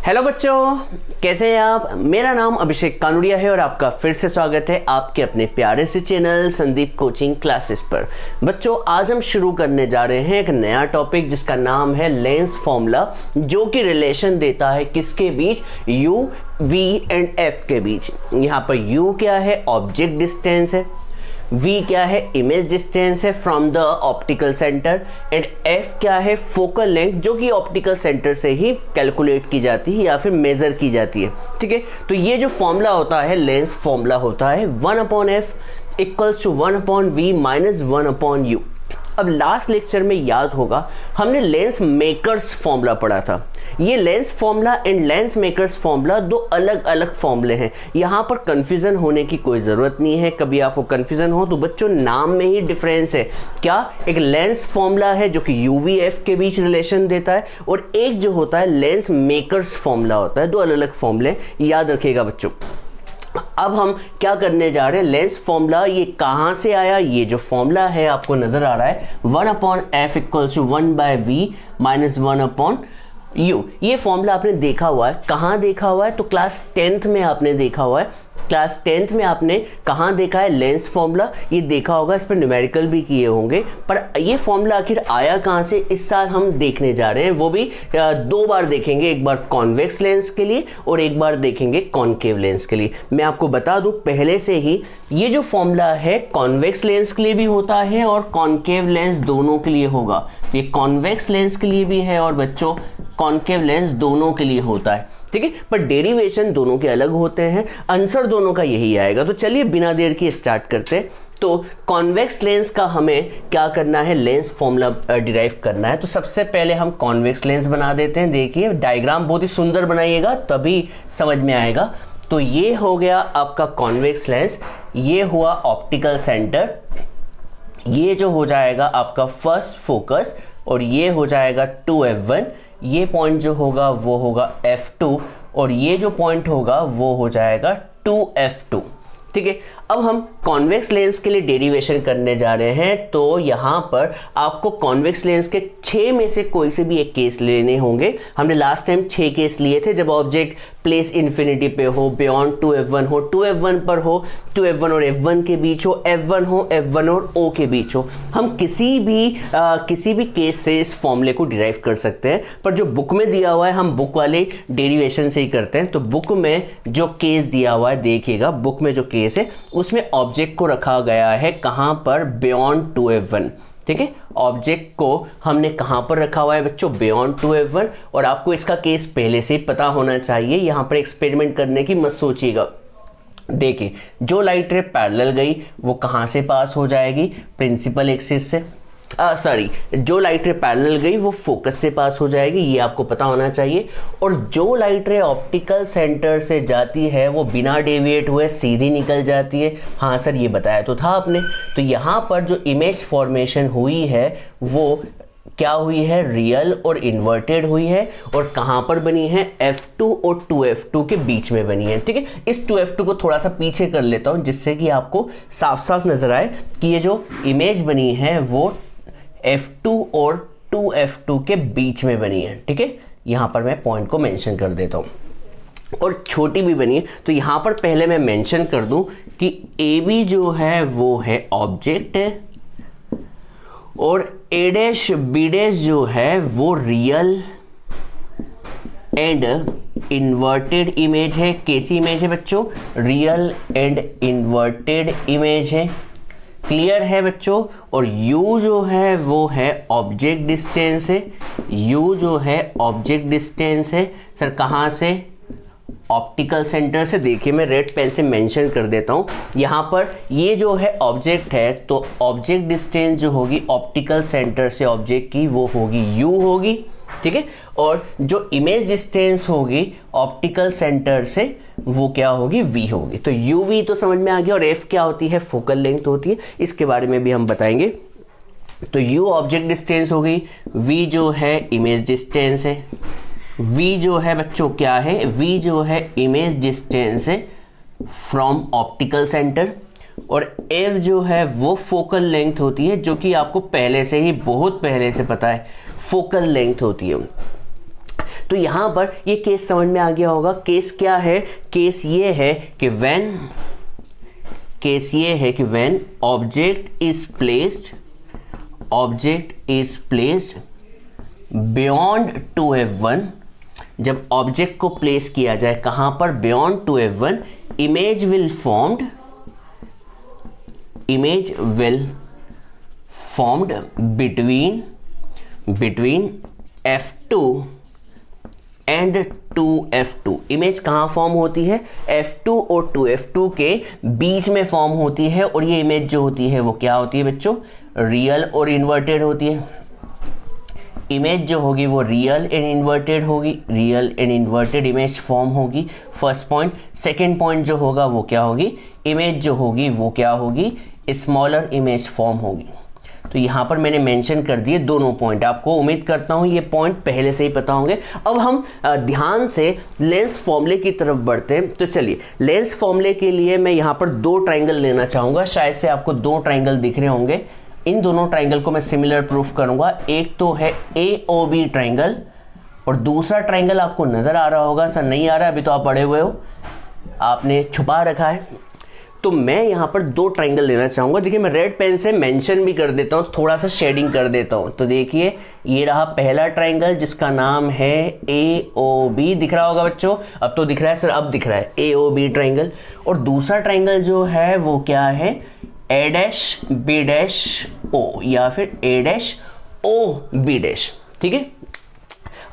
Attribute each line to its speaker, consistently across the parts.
Speaker 1: Hello बच्चों, कैसे हैं आप। मेरा नाम अभिषेक कानुड़िया है और आपका फिर से स्वागत है आपके अपने प्यारे से चैनल संदीप कोचिंग क्लासेस पर। बच्चों, आज हम शुरू करने जा रहे हैं एक नया टॉपिक जिसका नाम है लेंस फॉर्मूला, जो कि रिलेशन देता है किसके बीच, u, v एंड f के बीच। यहाँ पर u क्या है, ऑब्जेक्ट डिस्टेंस है, v क्या है, इमेज डिस्टेंस है from the optical centre, and f क्या है, फोकल लेंथ, जो कि ऑप्टिकल सेंटर से ही कैलकुलेट की जाती है या फिर मेजर की जाती है। ठीक है, तो ये जो फॉर्मूला होता है, लेंस फॉर्मूला होता है 1/f equals to 1/v minus 1/u। अब लास्ट लेक्चर में याद होगा हमने लेंस मेकर्स फॉर्मूला पढ़ा था। ये lens formula and lens makers formula दो अलग अलग फॉर्मूले हैं। यहाँ पर कंफ्यूजन होने की कोई ज़रूरत नहीं है। कभी आपको कंफ्यूजन हो तो बच्चों नाम में ही डिफरेंस है। क्या, एक लेंस फॉर्मूला है जो कि UV-F के बीच रिलेशन देता है, और एक जो होता है लेंस मेकर्स फॉर्मूला होता है। दो अलग अलग फॉर्मूले, याद रखिएगा बच्चों। अब हम क्या करने जा रहे हैं, लेंस फॉर्मूला ये कहाँ से आया। ये जो फॉर्मूला है आपको नजर आ रहा है 1/f equals to 1/v minus 1/u। ये फॉर्मूला आपने देखा हुआ है। कहाँ देखा हुआ है, तो क्लास 10th में आपने देखा हुआ है। क्लास 10th में आपने कहाँ देखा है लेंस फॉर्मूला, ये देखा होगा, इस पर न्यूमेरिकल भी किए होंगे। पर ये फॉर्मूला आखिर आया कहाँ से, इस साल हम देखने जा रहे हैं। वो भी दो बार देखेंगे, एक बार कॉन्वेक्स लेंस के लिए और एक बार देखेंगे कॉनकेव लेंस के लिए। मैं आपको बता दूं पहले से ही, ये जो फॉर्मूला है कॉन्वेक्स लेंस के लिए भी होता है और कॉनकेव लेंस दोनों के लिए होगा। तो ये कॉन्वेक्स लेंस के लिए भी है और बच्चों कॉनकेव लेंस दोनों के लिए होता है। ठीक है, पर डेरिवेशन दोनों के अलग होते हैं, आंसर दोनों का यही आएगा। तो चलिए बिना देर के स्टार्ट करते हैं। तो कॉन्वेक्स लेंस का हमें क्या करना है, लेंस फॉर्मूला डिराइव करना है। तो सबसे पहले हम कॉन्वेक्स लेंस बना देते हैं। देखिए डायग्राम बहुत ही सुंदर बनाइएगा तभी समझ में आएगा। तो ये हो गया आपका कॉन्वेक्स लेंस, ये हुआ ऑप्टिकल सेंटर, ये जो हो जाएगा आपका फर्स्ट फोकस, और ये हो जाएगा 2f1। ये पॉइंट जो होगा वो होगा f2, और ये जो पॉइंट होगा वो हो जाएगा 2f2। ठीक है, अब हम कॉन्वेक्स लेंस के लिए डेरिवेशन करने जा रहे हैं। तो यहाँ पर आपको कॉन्वेक्स लेंस के 6 में से कोई से भी एक केस लेने होंगे। हमने लास्ट टाइम 6 केस लिए थे, जब ऑब्जेक्ट प्लेस इन्फिनिटी पे हो, बियॉन्ड 2f1 हो, 2f1 पर हो, 2f1 और f1 के बीच हो, f1 हो, f1 और o के बीच हो। हम किसी भी केस से इस फॉर्मूले को डिराइव कर सकते हैं, पर जो बुक में दिया हुआ है हम बुक वाले डेरिवेशन से ही करते हैं। तो बुक में जो केस दिया हुआ है, देखिएगा बुक में जो केस है उसमें ऑब्जेक्ट को रखा गया है कहां पर, बियॉन्ड 2f1। ठीक है, ऑब्जेक्ट को हमने कहां पर रखा हुआ है बच्चों, बियॉन्ड 2f1। और आपको इसका केस पहले से पता होना चाहिए, यहां पर एक्सपेरिमेंट करने की मत सोचिएगा। देखिए जो लाइट रे पैरेलल गई वो कहां से पास हो जाएगी, प्रिंसिपल एक्सिस से, जो लाइट रे पैरेलल गई वो फोकस से पास हो जाएगी, ये आपको पता होना चाहिए। और जो लाइट रे ऑप्टिकल सेंटर से जाती है वो बिना डेविएट हुए सीधी निकल जाती है। हाँ सर, ये बताया तो था आपने। तो यहाँ पर जो इमेज फॉर्मेशन हुई है वो क्या हुई है, रियल और इन्वर्टेड हुई है। और कहाँ पर बनी है, f2 और 2f2 के बीच में बनी है। ठीक है, इस 2f2 को थोड़ा सा पीछे कर लेता हूँ जिससे कि आपको साफ साफ नजर आए कि ये जो इमेज बनी है वो f2 और 2f2 के बीच में बनी है। ठीक है, यहाँ पर मैं पॉइंट को मेंशन कर देता हूँ, और छोटी भी बनी है। तो यहाँ पर पहले मैं मेंशन कर दूं कि AB जो है वो है ऑब्जेक्ट है, और A' जो है वो रियल एंड इन्वर्टेड इमेज है। कैसी इमेज है बच्चों, रियल एंड इन्वर्टेड इमेज है। क्लियर है बच्चों। और u जो है वो है ऑब्जेक्ट डिस्टेंस है, u जो है ऑब्जेक्ट डिस्टेंस है। सर कहाँ से, ऑप्टिकल सेंटर से। देखिए मैं रेड पेन से मेंशन कर देता हूँ, यहाँ पर ये जो है ऑब्जेक्ट है, तो ऑब्जेक्ट डिस्टेंस जो होगी ऑप्टिकल सेंटर से ऑब्जेक्ट की वो होगी u होगी। ठीक है, और जो इमेज डिस्टेंस होगी ऑप्टिकल सेंटर से वो क्या होगी, v होगी। तो uv तो समझ में आ गया। और f क्या होती है, फोकल लेंथ होती है, इसके बारे में भी हम बताएंगे। तो u ऑब्जेक्ट डिस्टेंस हो गई, v जो है इमेज डिस्टेंस है, v जो है बच्चों क्या है, v जो है इमेज डिस्टेंस है फ्रॉम ऑप्टिकल सेंटर, और f जो है वो फोकल लेंथ होती है, जो कि आपको पहले से ही बहुत पहले से पता है, फोकल लेंथ होती है। तो यहाँ पर ये केस समझ में आ गया होगा। केस क्या है? केस ये है कि when object is placed beyond 2f1, जब ऑब्जेक्ट को प्लेस किया जाए कहां पर? Beyond 2f1, image will formed between f2 and 2f2। Image कहाँ फॉर्म होती है? f2 और 2f2 के बीच में फॉर्म होती है, और ये इमेज जो होती है वो क्या होती है बच्चों? रियल और इन्वर्टेड होती है। इमेज जो होगी वो रियल एंड इन्वर्टेड होगी, real and inverted image form होगी, फर्स्ट पॉइंट। सेकेंड पॉइंट जो होगा वो क्या होगी? इमेज जो होगी वो क्या होगी? स्मॉलर इमेज फॉर्म होगी। तो यहाँ पर मैंने मेंशन कर दिए दोनों पॉइंट, आपको उम्मीद करता हूँ ये पॉइंट पहले से ही पता होंगे। अब हम ध्यान से लेंस फॉर्मूले की तरफ बढ़ते हैं। तो चलिए, लेंस फॉर्मूले के लिए मैं यहाँ पर दो ट्राइंगल लेना चाहूँगा। शायद से आपको दो ट्राइंगल दिख रहे होंगे। इन दोनों ट्राइंगल को मैं सिमिलर प्रूफ करूँगा। एक तो है AOB ट्राइंगल, और दूसरा ट्राइंगल आपको नज़र आ रहा होगा। सर नहीं आ रहा, अभी तो आप पढ़े हुए हो, आपने छुपा रखा है। तो मैं यहाँ पर दो ट्राइंगल लेना चाहूँगा। देखिए, मैं रेड पेन से मेंशन भी कर देता हूँ, थोड़ा सा शेडिंग कर देता हूँ। तो देखिए, ये रहा पहला ट्राइंगल जिसका नाम है AOB। दिख रहा होगा बच्चों? अब तो दिख रहा है सर, अब दिख रहा है AOB ट्राइंगल। और दूसरा ट्राइंगल जो है वो क्या है? A-B-O या फिर A-OB। ठीक है,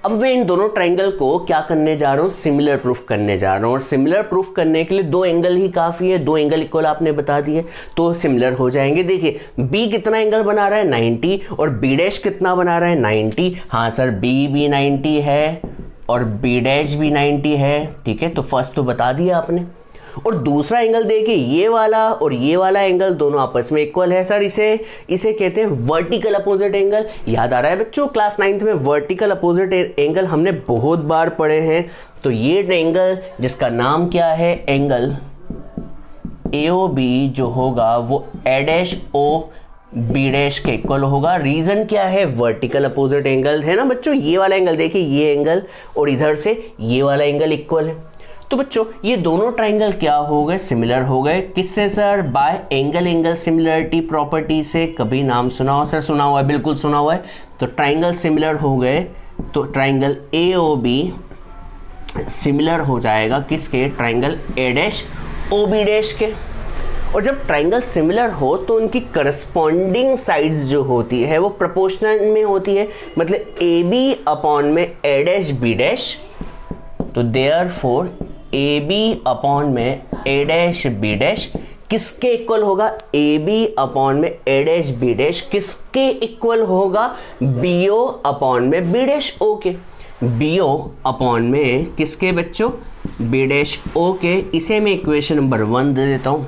Speaker 1: अब मैं इन दोनों ट्राइंगल को क्या करने जा रहा हूँ? सिमिलर प्रूफ करने जा रहा हूँ। और सिमिलर प्रूफ करने के लिए दो एंगल ही काफ़ी है। दो एंगल इक्वल आपने बता दिए तो सिमिलर हो जाएंगे। देखिए, B कितना एंगल बना रहा है? 90, और B' कितना बना रहा है? 90। हाँ सर, B भी 90 है और B' भी 90 है। ठीक है, तो फर्स्ट तो बता दिया आपने। और दूसरा एंगल देखिए, ये वाला और ये वाला एंगल दोनों आपस में इक्वल है। सर इसे कहते हैं वर्टिकल अपोजिट एंगल। याद आ रहा है बच्चों? क्लास 9th में वर्टिकल अपोजिट एंगल हमने बहुत बार पढ़े हैं। तो ये एंगल जिसका नाम क्या है? एंगल AOB जो होगा वो A-OB' के इक्वल होगा। रीजन क्या है? वर्टिकल अपोजिट एंगल है ना बच्चों। ये वाला एंगल देखिए, ये एंगल और इधर से ये वाला एंगल इक्वल है। तो बच्चों, ये दोनों ट्राइंगल क्या हो गए? सिमिलर हो गए। किससे sir? Bye angle similarity property से। कभी नाम सुना हो? सर सुना हुआ है, बिल्कुल सुना हुआ है। तो ट्राइंगल सिमिलर हो गए, तो ट्राइंगल AOB सिमिलर हो जाएगा किसके? ट्राइंगल A-OB' के। और जब ट्राइंगल सिमिलर हो तो उनकी करस्पॉन्डिंग साइड्स जो होती है वो प्रोपोर्शनल में होती है। मतलब AB अपॉन में A-B', तो देयरफॉर AB अपॉन में A-B' किसके इक्वल होगा? AB अपॉन में A-B' किसके इक्वल होगा? BO अपॉन में B'O के। BO अपॉन में किसके बच्चों? B'O के। इसे मैं इक्वेशन नंबर 1 दे देता हूँ।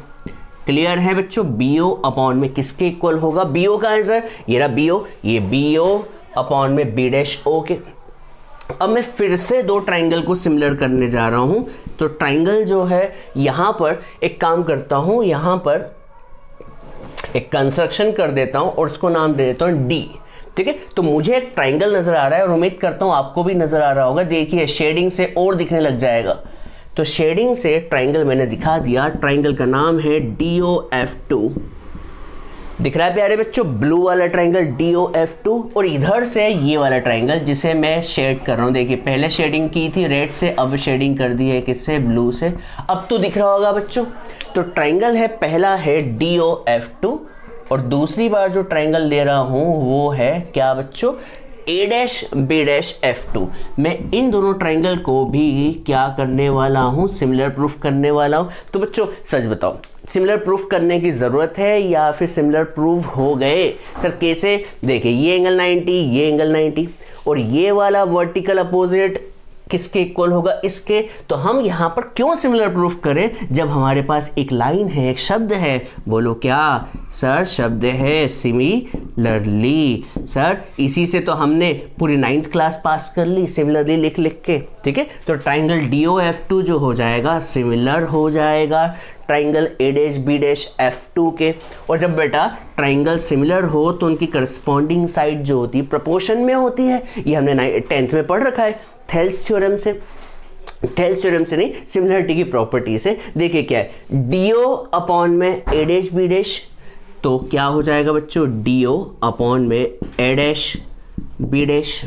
Speaker 1: क्लियर है बच्चों? BO अपॉन में किसके इक्वल होगा? BO का है सर, ये रहा BO, ये BO अपॉन में B'O के। अब मैं फिर से दो ट्राइंगल को सिमिलर करने जा रहा हूं। तो ट्राइंगल जो है यहां पर एक काम करता हूं, यहां पर एक कंस्ट्रक्शन कर देता हूं और उसको नाम दे देता हूं D। ठीक है, तो मुझे एक ट्राइंगल नजर आ रहा है और उम्मीद करता हूं आपको भी नजर आ रहा होगा। देखिए, शेडिंग से और दिखने लग जाएगा। तो शेडिंग से ट्राइंगल मैंने दिखा दिया। ट्राइंगल का नाम है DOF2। दिख रहा है प्यारे बच्चों? ब्लू वाला ट्राइंगल DOF2, और इधर से ये वाला ट्राइंगल जिसे मैं शेड कर रहा हूँ। देखिए, पहले शेडिंग की थी रेड से, अब शेडिंग कर दी है किससे? ब्लू से। अब तो दिख रहा होगा बच्चों। तो ट्राइंगल है, पहला है DOF2, और दूसरी बार जो ट्राइंगल ले रहा हूँ वो है क्या बच्चों? A-B'-F2। मैं इन दोनों ट्राइंगल को भी क्या करने वाला हूँ? सिमिलर प्रूफ करने वाला हूँ। तो बच्चों सच बताओ, सिमिलर प्रूफ करने की ज़रूरत है या फिर सिमिलर प्रूफ हो गए? सर कैसे? देखिए, ये एंगल 90, ये एंगल 90, और ये वाला वर्टिकल अपोजिट किसके इक्वल होगा? इसके। तो हम यहाँ पर क्यों सिमिलर प्रूफ करें जब हमारे पास एक लाइन है, एक शब्द है? बोलो क्या सर? शब्द है सिमिलरली। सर इसी से तो हमने पूरी 9th क्लास पास कर ली, सिमिलरली लिख लिख के। ठीक है, तो ट्राइंगल DOF2 जो हो जाएगा सिमिलर हो जाएगा triangle A dash B dash F2 के। और जब बेटा ट्राइंगल सिमिलर हो तो उनकी करस्पॉन्डिंग साइड जो होती है प्रोपोर्शन में होती है। ये हमने 10th में पढ़ रखा है थेल्स थ्योरम से। थेल्स थ्योरम से नहीं, सिमिलरिटी की प्रॉपर्टी से। देखिए क्या है, डीओ अपॉन में ए डैश बी डैश, तो क्या हो जाएगा बच्चों, डीओ अपॉन में ए डैश बी डैश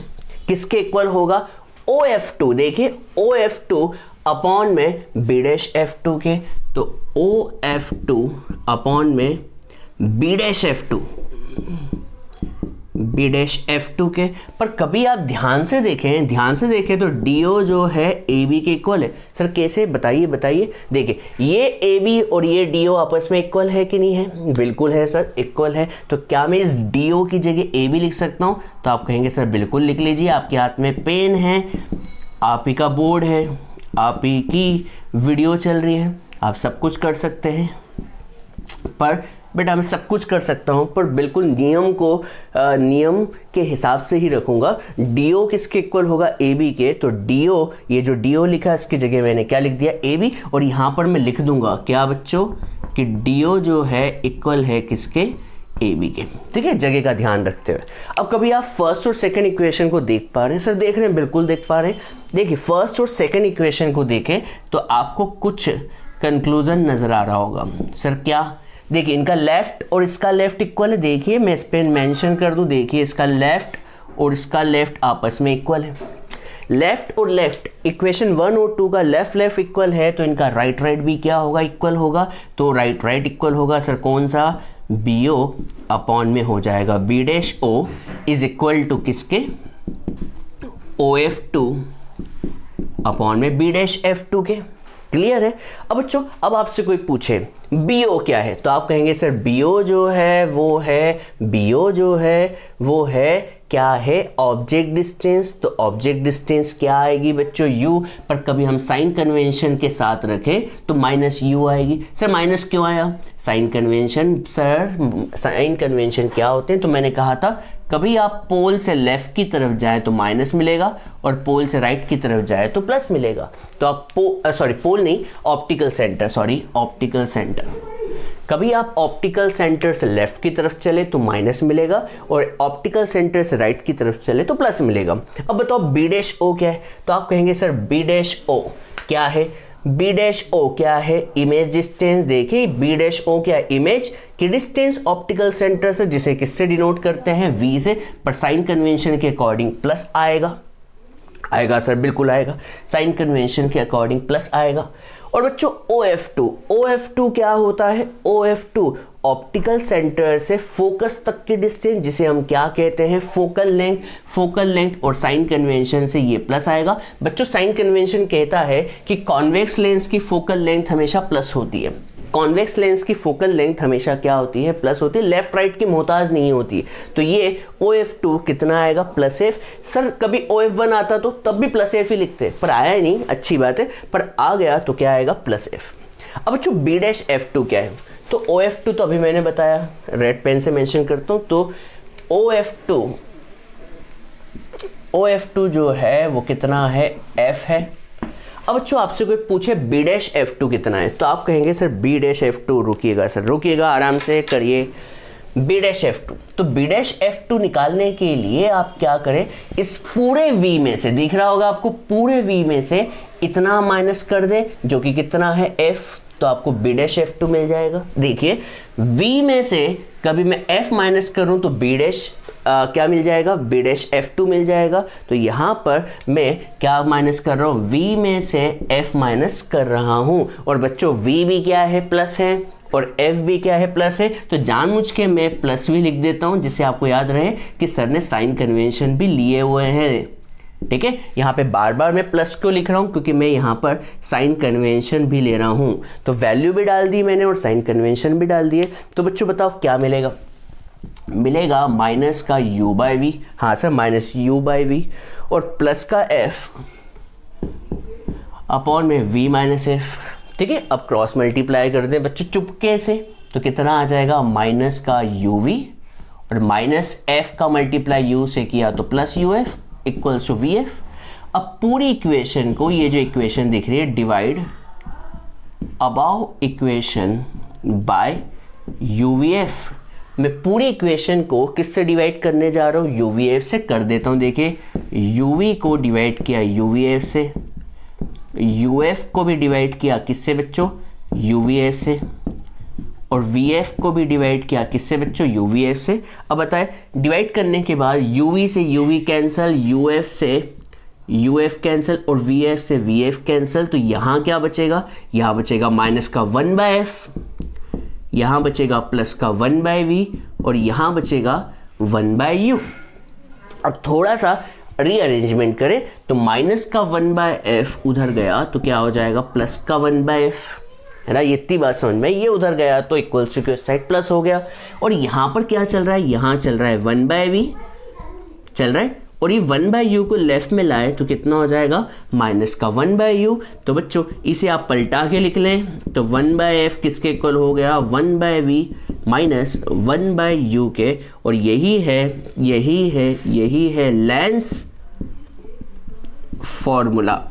Speaker 1: किसके इक्वल होगा, OF2। देखिए OF2 अपॉन में बी डैश F2 के, तो OF2 अपॉन में B dash F2, B dash F2 के। पर कभी आप ध्यान से देखें तो DO जो है AB के इक्वल है। सर कैसे, बताइए। देखिए ये AB और ये DO आपस में इक्वल है कि नहीं है, बिल्कुल है सर, इक्वल है। तो क्या मैं इस DO की जगह AB लिख सकता हूँ, तो आप कहेंगे सर बिल्कुल लिख लीजिए। आपके हाथ में पेन है, आप ही का बोर्ड है, आप ही की वीडियो चल रही है, आप सब कुछ कर सकते हैं। पर बेटा मैं सब कुछ कर सकता हूँ, पर बिल्कुल नियम के हिसाब से ही रखूँगा। DO किसके इक्वल होगा, AB के। तो DO, ये जो DO लिखा है इसकी जगह मैंने क्या लिख दिया, AB। और यहाँ पर मैं लिख दूंगा क्या बच्चों, कि DO जो है इक्वल है किसके, AB के। ठीक है, जगह का ध्यान रखते हुए। अब कभी आप फर्स्ट और सेकंड इक्वेशन को देख पा रहे हैं, सर देख रहे हैं, बिल्कुल देख पा रहे हैं। देखिए फर्स्ट और सेकंड इक्वेशन को देखें तो आपको कुछ कंक्लूजन नजर आ रहा होगा। सर क्या, देखिए इनका लेफ्ट और इसका लेफ्ट इक्वल है। देखिए मैं इस पे मेंशन कर दूं, देखिए इसका लेफ्ट और इसका लेफ्ट आपस में इक्वल है। लेफ्ट और लेफ्ट, इक्वेशन 1 और 2 का लेफ्ट इक्वल है, तो इनका राइट भी क्या होगा, इक्वल होगा। तो राइट इक्वल होगा सर कौन सा, BO अपॉन में हो जाएगा B dash O is equal to किसके, OF2 अपॉन में B डैश F2 के। क्लियर है। अब बच्चों अब आपसे कोई पूछे BO क्या है, तो आप कहेंगे सर BO जो है वो है क्या है, ऑब्जेक्ट डिस्टेंस। तो ऑब्जेक्ट डिस्टेंस क्या आएगी बच्चों, U। पर कभी हम साइन कन्वेंशन के साथ रखें तो -U आएगी। सर माइनस क्यों आया, साइन कन्वेंशन क्या होते हैं, तो मैंने कहा था कभी आप पोल से लेफ्ट की तरफ जाए तो माइनस मिलेगा और पोल से राइट की तरफ जाए तो प्लस मिलेगा। तो आप ऑप्टिकल सेंटर, कभी आप ऑप्टिकल सेंटर से लेफ्ट की तरफ चले तो माइनस मिलेगा और ऑप्टिकल सेंटर से राइट की तरफ चले तो प्लस मिलेगा। अब बताओ B डैश O क्या है, तो आप कहेंगे सर B डैश O क्या है, B डैश O क्या है, इमेज डिस्टेंस। देखिए B डैश O क्या है, इमेज की डिस्टेंस ऑप्टिकल सेंटर से, जिसे किससे डिनोट करते हैं, V से। पर साइन कन्वेंशन के अकॉर्डिंग प्लस आएगा सर, बिल्कुल आएगा, साइन कन्वेंशन के अकॉर्डिंग प्लस आएगा। और बच्चों OF2 क्या होता है, OF2 ऑप्टिकल सेंटर से फोकस तक की डिस्टेंस, जिसे हम क्या कहते हैं, फोकल लेंथ। और साइन कन्वेंशन से ये प्लस आएगा। बच्चों साइन कन्वेंशन कहता है कि कॉन्वेक्स लेंस की फोकल लेंथ हमेशा प्लस होती है, कॉन्वेक्स लेंस की फोकल लेंथ हमेशा क्या होती है, प्लस होती है, लेफ्ट राइट की मोहताज नहीं होती। तो ये OF2 कितना आएगा, +F। सर कभी OF1 आता तो तब भी +F ही लिखते, पर आया नहीं, अच्छी बात है, पर आ गया तो क्या आएगा, +F। अब बच्चों B डैश F2 क्या है, तो OF2 तो अभी मैंने बताया, रेड पेन से मेंशन करता हूँ। तो OF2 जो है वो कितना है, F है। अब बच्चों आपसे कोई पूछे B डैश F2 कितना है, तो आप कहेंगे सर B डैश F2, रुकिएगा आराम से करिए। B डैश F2, तो B डैश F2 निकालने के लिए आप क्या करें, इस पूरे V में से, दिख रहा होगा आपको, पूरे V में से इतना माइनस कर दे जो कि कितना है, F। तो आपको B डैश F2 मिल जाएगा। देखिए V में से कभी मैं F माइनस करूं तो B डैश क्या मिल जाएगा, B डैश F2 मिल जाएगा। तो यहाँ पर मैं क्या माइनस कर रहा हूँ, V में से F माइनस कर रहा हूँ। और बच्चों V भी क्या है, प्लस है, और F भी क्या है, प्लस है। तो जानबूझ के मैं प्लस भी लिख देता हूँ, जिससे आपको याद रहे कि सर ने साइन कन्वेंशन भी लिए हुए हैं। ठीक है, यहाँ पे बार बार मैं प्लस क्यों लिख रहा हूँ, क्योंकि मैं यहाँ पर साइन कन्वेंशन भी ले रहा हूँ। तो वैल्यू भी डाल दी मैंने और साइन कन्वेंशन भी डाल दिए। तो बच्चों बताओ क्या मिलेगा माइनस का U/V, हाँ सर -U/V, और प्लस का F अपॉन में V माइनस F। ठीक है, अब क्रॉस मल्टीप्लाई कर दें बच्चों चुपके से, तो कितना आ जाएगा, माइनस का UV और माइनस F का मल्टीप्लाई U से किया तो plus UF equals to VF। अब पूरी इक्वेशन को, ये जो इक्वेशन दिख रही है, divide above equation by UVF। मैं पूरी इक्वेशन को किससे डिवाइड करने जा रहा हूँ, UVF से कर देता हूँ। देखिए UV को डिवाइड किया UVF से, UF को भी डिवाइड किया किससे बच्चों, UVF से, और VF को भी डिवाइड किया किससे बच्चों, UVF से। अब बताएं डिवाइड करने के बाद UV से UV कैंसिल, UF से UF कैंसिल और VF से VF कैंसिल, तो यहाँ क्या बचेगा, यहाँ बचेगा माइनस का 1/F, यहाँ बचेगा प्लस का 1/V और यहाँ बचेगा 1/U। अब थोड़ा सा रीअरेंजमेंट करें तो माइनस का 1/F उधर गया तो क्या हो जाएगा, प्लस का 1/F, है ना। ये इतनी बात समझ में, ये उधर गया तो इक्वल्स टू साइड प्लस हो गया। और यहाँ पर क्या चल रहा है, यहाँ चल रहा है 1/V चल रहा है, और ये 1/U को लेफ्ट में लाए तो कितना हो जाएगा, माइनस का 1/U। तो बच्चों इसे आप पलटा के लिख लें तो 1/F किसके इक्वल हो गया, 1/V माइनस 1/U के, और यही है लेंस फॉर्मूला।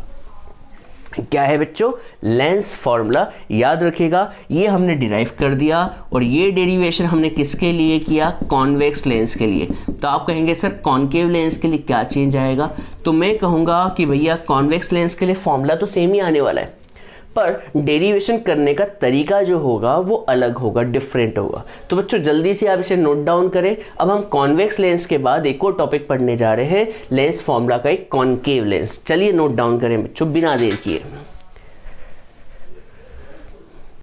Speaker 1: क्या है बच्चों, लेंस फॉर्मूला। याद रखिएगा ये हमने डिराइव कर दिया, और ये डेरिवेशन हमने किसके लिए किया, कॉन्वेक्स लेंस के लिए। तो आप कहेंगे सर कॉनकेव लेंस के लिए क्या चेंज आएगा, तो मैं कहूँगा कि भैया कॉन्वेक्स लेंस के लिए फॉर्मूला तो सेम ही आने वाला है, पर डेरिवेशन करने का तरीका जो होगा वो अलग होगा, डिफरेंट होगा। तो बच्चों जल्दी से आप इसे नोट डाउन करें। अब हम कॉन्वेक्स लेंस के बाद एक और टॉपिक पढ़ने जा रहे हैं, लेंस फॉर्मूला का एक कॉनकेव लेंस। चलिए नोट डाउन करें बच्चों बिना देर किए।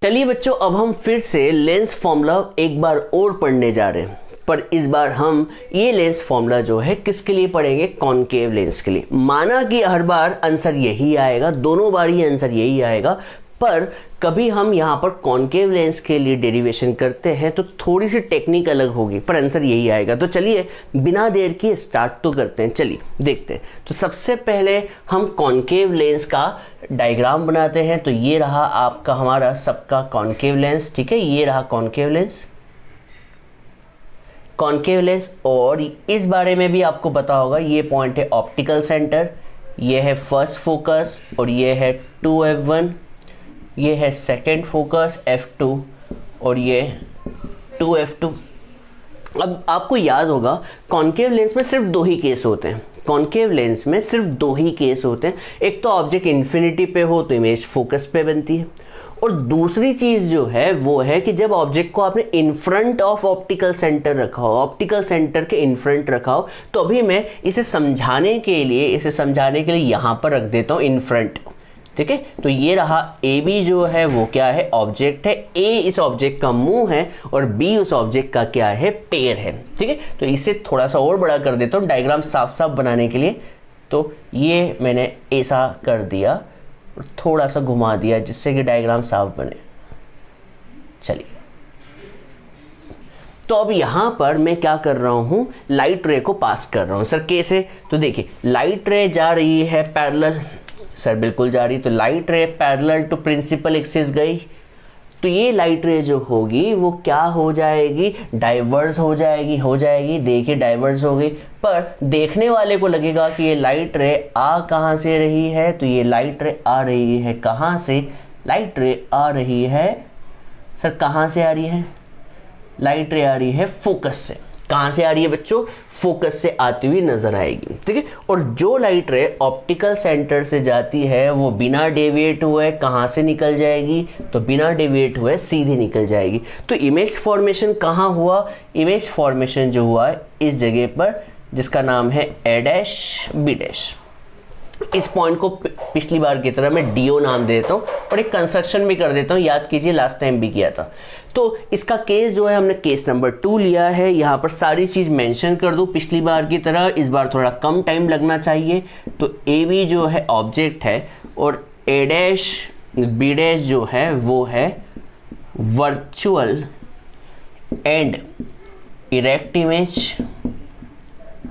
Speaker 1: चलिए बच्चों अब हम फिर से लेंस फॉर्मूला एक बार और पढ़ने जा रहे हैं, पर इस बार हम ये लेंस फॉर्मूला जो है किसके लिए पढ़ेंगे, कॉनकेव लेंस के लिए। माना कि हर बार आंसर यही आएगा, दोनों बार ही आंसर यही आएगा, पर कभी हम यहाँ पर कॉनकेव लेंस के लिए डेरिवेशन करते हैं तो थोड़ी सी टेक्निक अलग होगी, पर आंसर यही आएगा। तो चलिए बिना देर किए स्टार्ट तो करते हैं, चलिए देखते हैं। तो सबसे पहले हम कॉनकेव लेंस का डायग्राम बनाते हैं। तो ये रहा आपका हमारा सबका कॉनकेव लेंस, ठीक है, ये रहा कॉनकेव लेंस, कॉनकेव लेंस। और इस बारे में भी आपको पता होगा, ये पॉइंट है ऑप्टिकल सेंटर, ये है फर्स्ट फोकस, और ये है 2F1, ये है सेकंड फोकस F2, और ये 2F2। अब आपको याद होगा कॉनकेव लेंस में सिर्फ दो ही केस होते हैं, कॉनकेव लेंस में सिर्फ दो ही केस होते हैं। एक तो ऑब्जेक्ट इन्फिनिटी पे हो तो इमेज फोकस पे बनती है, और दूसरी चीज़ जो है वो है कि जब ऑब्जेक्ट को आपने in front of optical centre रखा हो, ऑप्टिकल सेंटर के इन फ्रंट रखा हो, तो अभी मैं इसे समझाने के लिए यहाँ पर रख देता हूँ इन फ्रंट, ठीक है। तो ये रहा AB जो है वो क्या है, ऑब्जेक्ट है, A इस ऑब्जेक्ट का मुंह है और B उस ऑब्जेक्ट का क्या है, पैर है, ठीक है। तो इसे थोड़ा सा और बड़ा कर देता हूँ डायग्राम साफ साफ बनाने के लिए। तो ये मैंने ऐसा कर दिया और थोड़ा सा घुमा दिया जिससे कि डायग्राम साफ बने। चलिए तो अब यहाँ पर मैं क्या कर रहा हूँ, लाइट रे को पास कर रहा हूँ। सर कैसे, तो देखिए लाइट रे जा रही है पैरेलल, सर बिल्कुल जा रही, तो light ray parallel to principal axis गई, तो ये लाइट रे जो होगी वो क्या हो जाएगी, डाइवर्स हो जाएगी। देखिए डाइवर्स हो गई, पर देखने वाले को लगेगा कि ये लाइट रे आ कहाँ से रही है, तो ये लाइट रे आ रही है कहाँ से, लाइट रे आ रही है, सर कहाँ से आ रही है, लाइट रे आ रही है फोकस से। कहाँ से आ रही है बच्चों, फोकस से आती हुई नजर आएगी, ठीक है। और जो लाइट रे ऑप्टिकल सेंटर से जाती है वो बिना डेविएट हुए कहाँ से निकल जाएगी, तो बिना डेविएट हुए सीधी निकल जाएगी। तो इमेज फॉर्मेशन कहाँ हुआ, इमेज फॉर्मेशन जो हुआ इस जगह पर जिसका नाम है A', B'। इस पॉइंट को पिछली बार की तरह मैं DO नाम देता हूँ और एक कंस्ट्रक्शन भी कर देता हूँ, याद कीजिए लास्ट टाइम भी किया था। तो इसका केस जो है हमने केस नंबर 2 लिया है। यहाँ पर सारी चीज़ मेंशन कर दूँ पिछली बार की तरह, इस बार थोड़ा कम टाइम लगना चाहिए। तो AB जो है ऑब्जेक्ट है और A', B' जो है वो है virtual and erect image.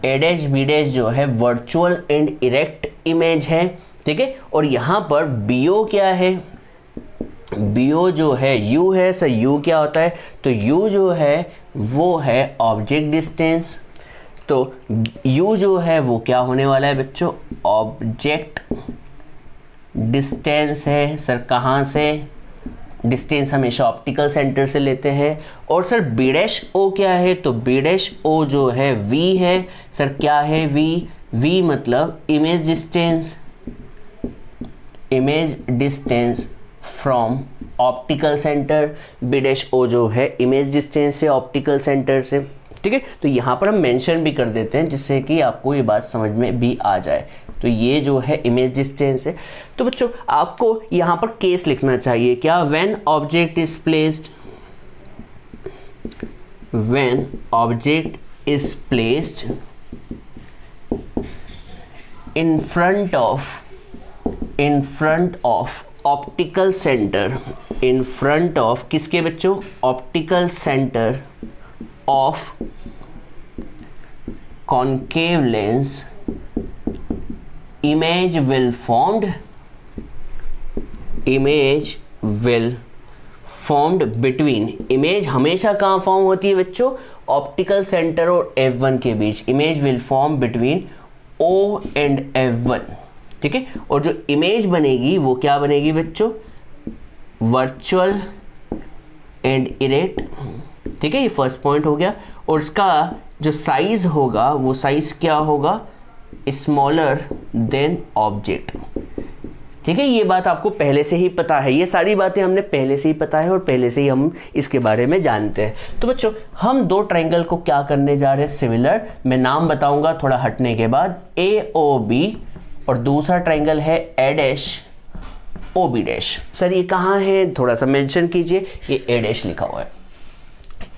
Speaker 1: A', B' जो है वर्चुअल एंड इरेक्ट इमेज है, ठीक है। और यहाँ पर BO क्या है, BO जो है U है। सर U क्या होता है, तो U जो है वो है ऑब्जेक्ट डिस्टेंस। तो U जो है वो क्या होने वाला है बच्चों, ऑब्जेक्ट डिस्टेंस है। सर कहाँ से, डिस्टेंस हमेशा ऑप्टिकल सेंटर से लेते हैं। और सर बी डैश ओ क्या है, तो बी डैश ओ जो है वी है। सर क्या है वी, वी मतलब image distance from optical centre. B dash O जो है इमेज डिस्टेंस है ऑप्टिकल सेंटर से, ठीक है। तो यहाँ पर हम मेंशन भी कर देते हैं जिससे कि आपको ये बात समझ में भी आ जाए। तो ये जो है इमेज डिस्टेंस है। तो बच्चों आपको यहाँ पर केस लिखना चाहिए क्या, when object is placed, when object is placed in front of optical centre, in front of किसके बच्चों, optical centre of concave lens, image will formed between, image हमेशा कहाँ फॉर्म होती है बच्चों, ऑप्टिकल सेंटर और F1 के बीच। Image will form between O and F1, ठीक है। और जो इमेज बनेगी वो क्या बनेगी बच्चों, वर्चुअल एंड इरेक्ट, ठीक है। ये फर्स्ट पॉइंट हो गया। और इसका जो साइज होगा वो साइज क्या होगा, स्मॉलर देन ऑब्जेक्ट, ठीक है। ये बात आपको पहले से ही पता है, ये सारी बातें हमने पहले से ही पता है और पहले से ही हम इसके बारे में जानते हैं। तो बच्चों हम दो ट्रायंगल को क्या करने जा रहे हैं, सिमिलर, मैं नाम बताऊंगा थोड़ा हटने के बाद, ए ओ बी, और दूसरा ट्रायंगल है A dash O B dash. Sir ये कहाँ है, थोड़ा सा मेंशन कीजिए, ये ए डैश लिखा हुआ है,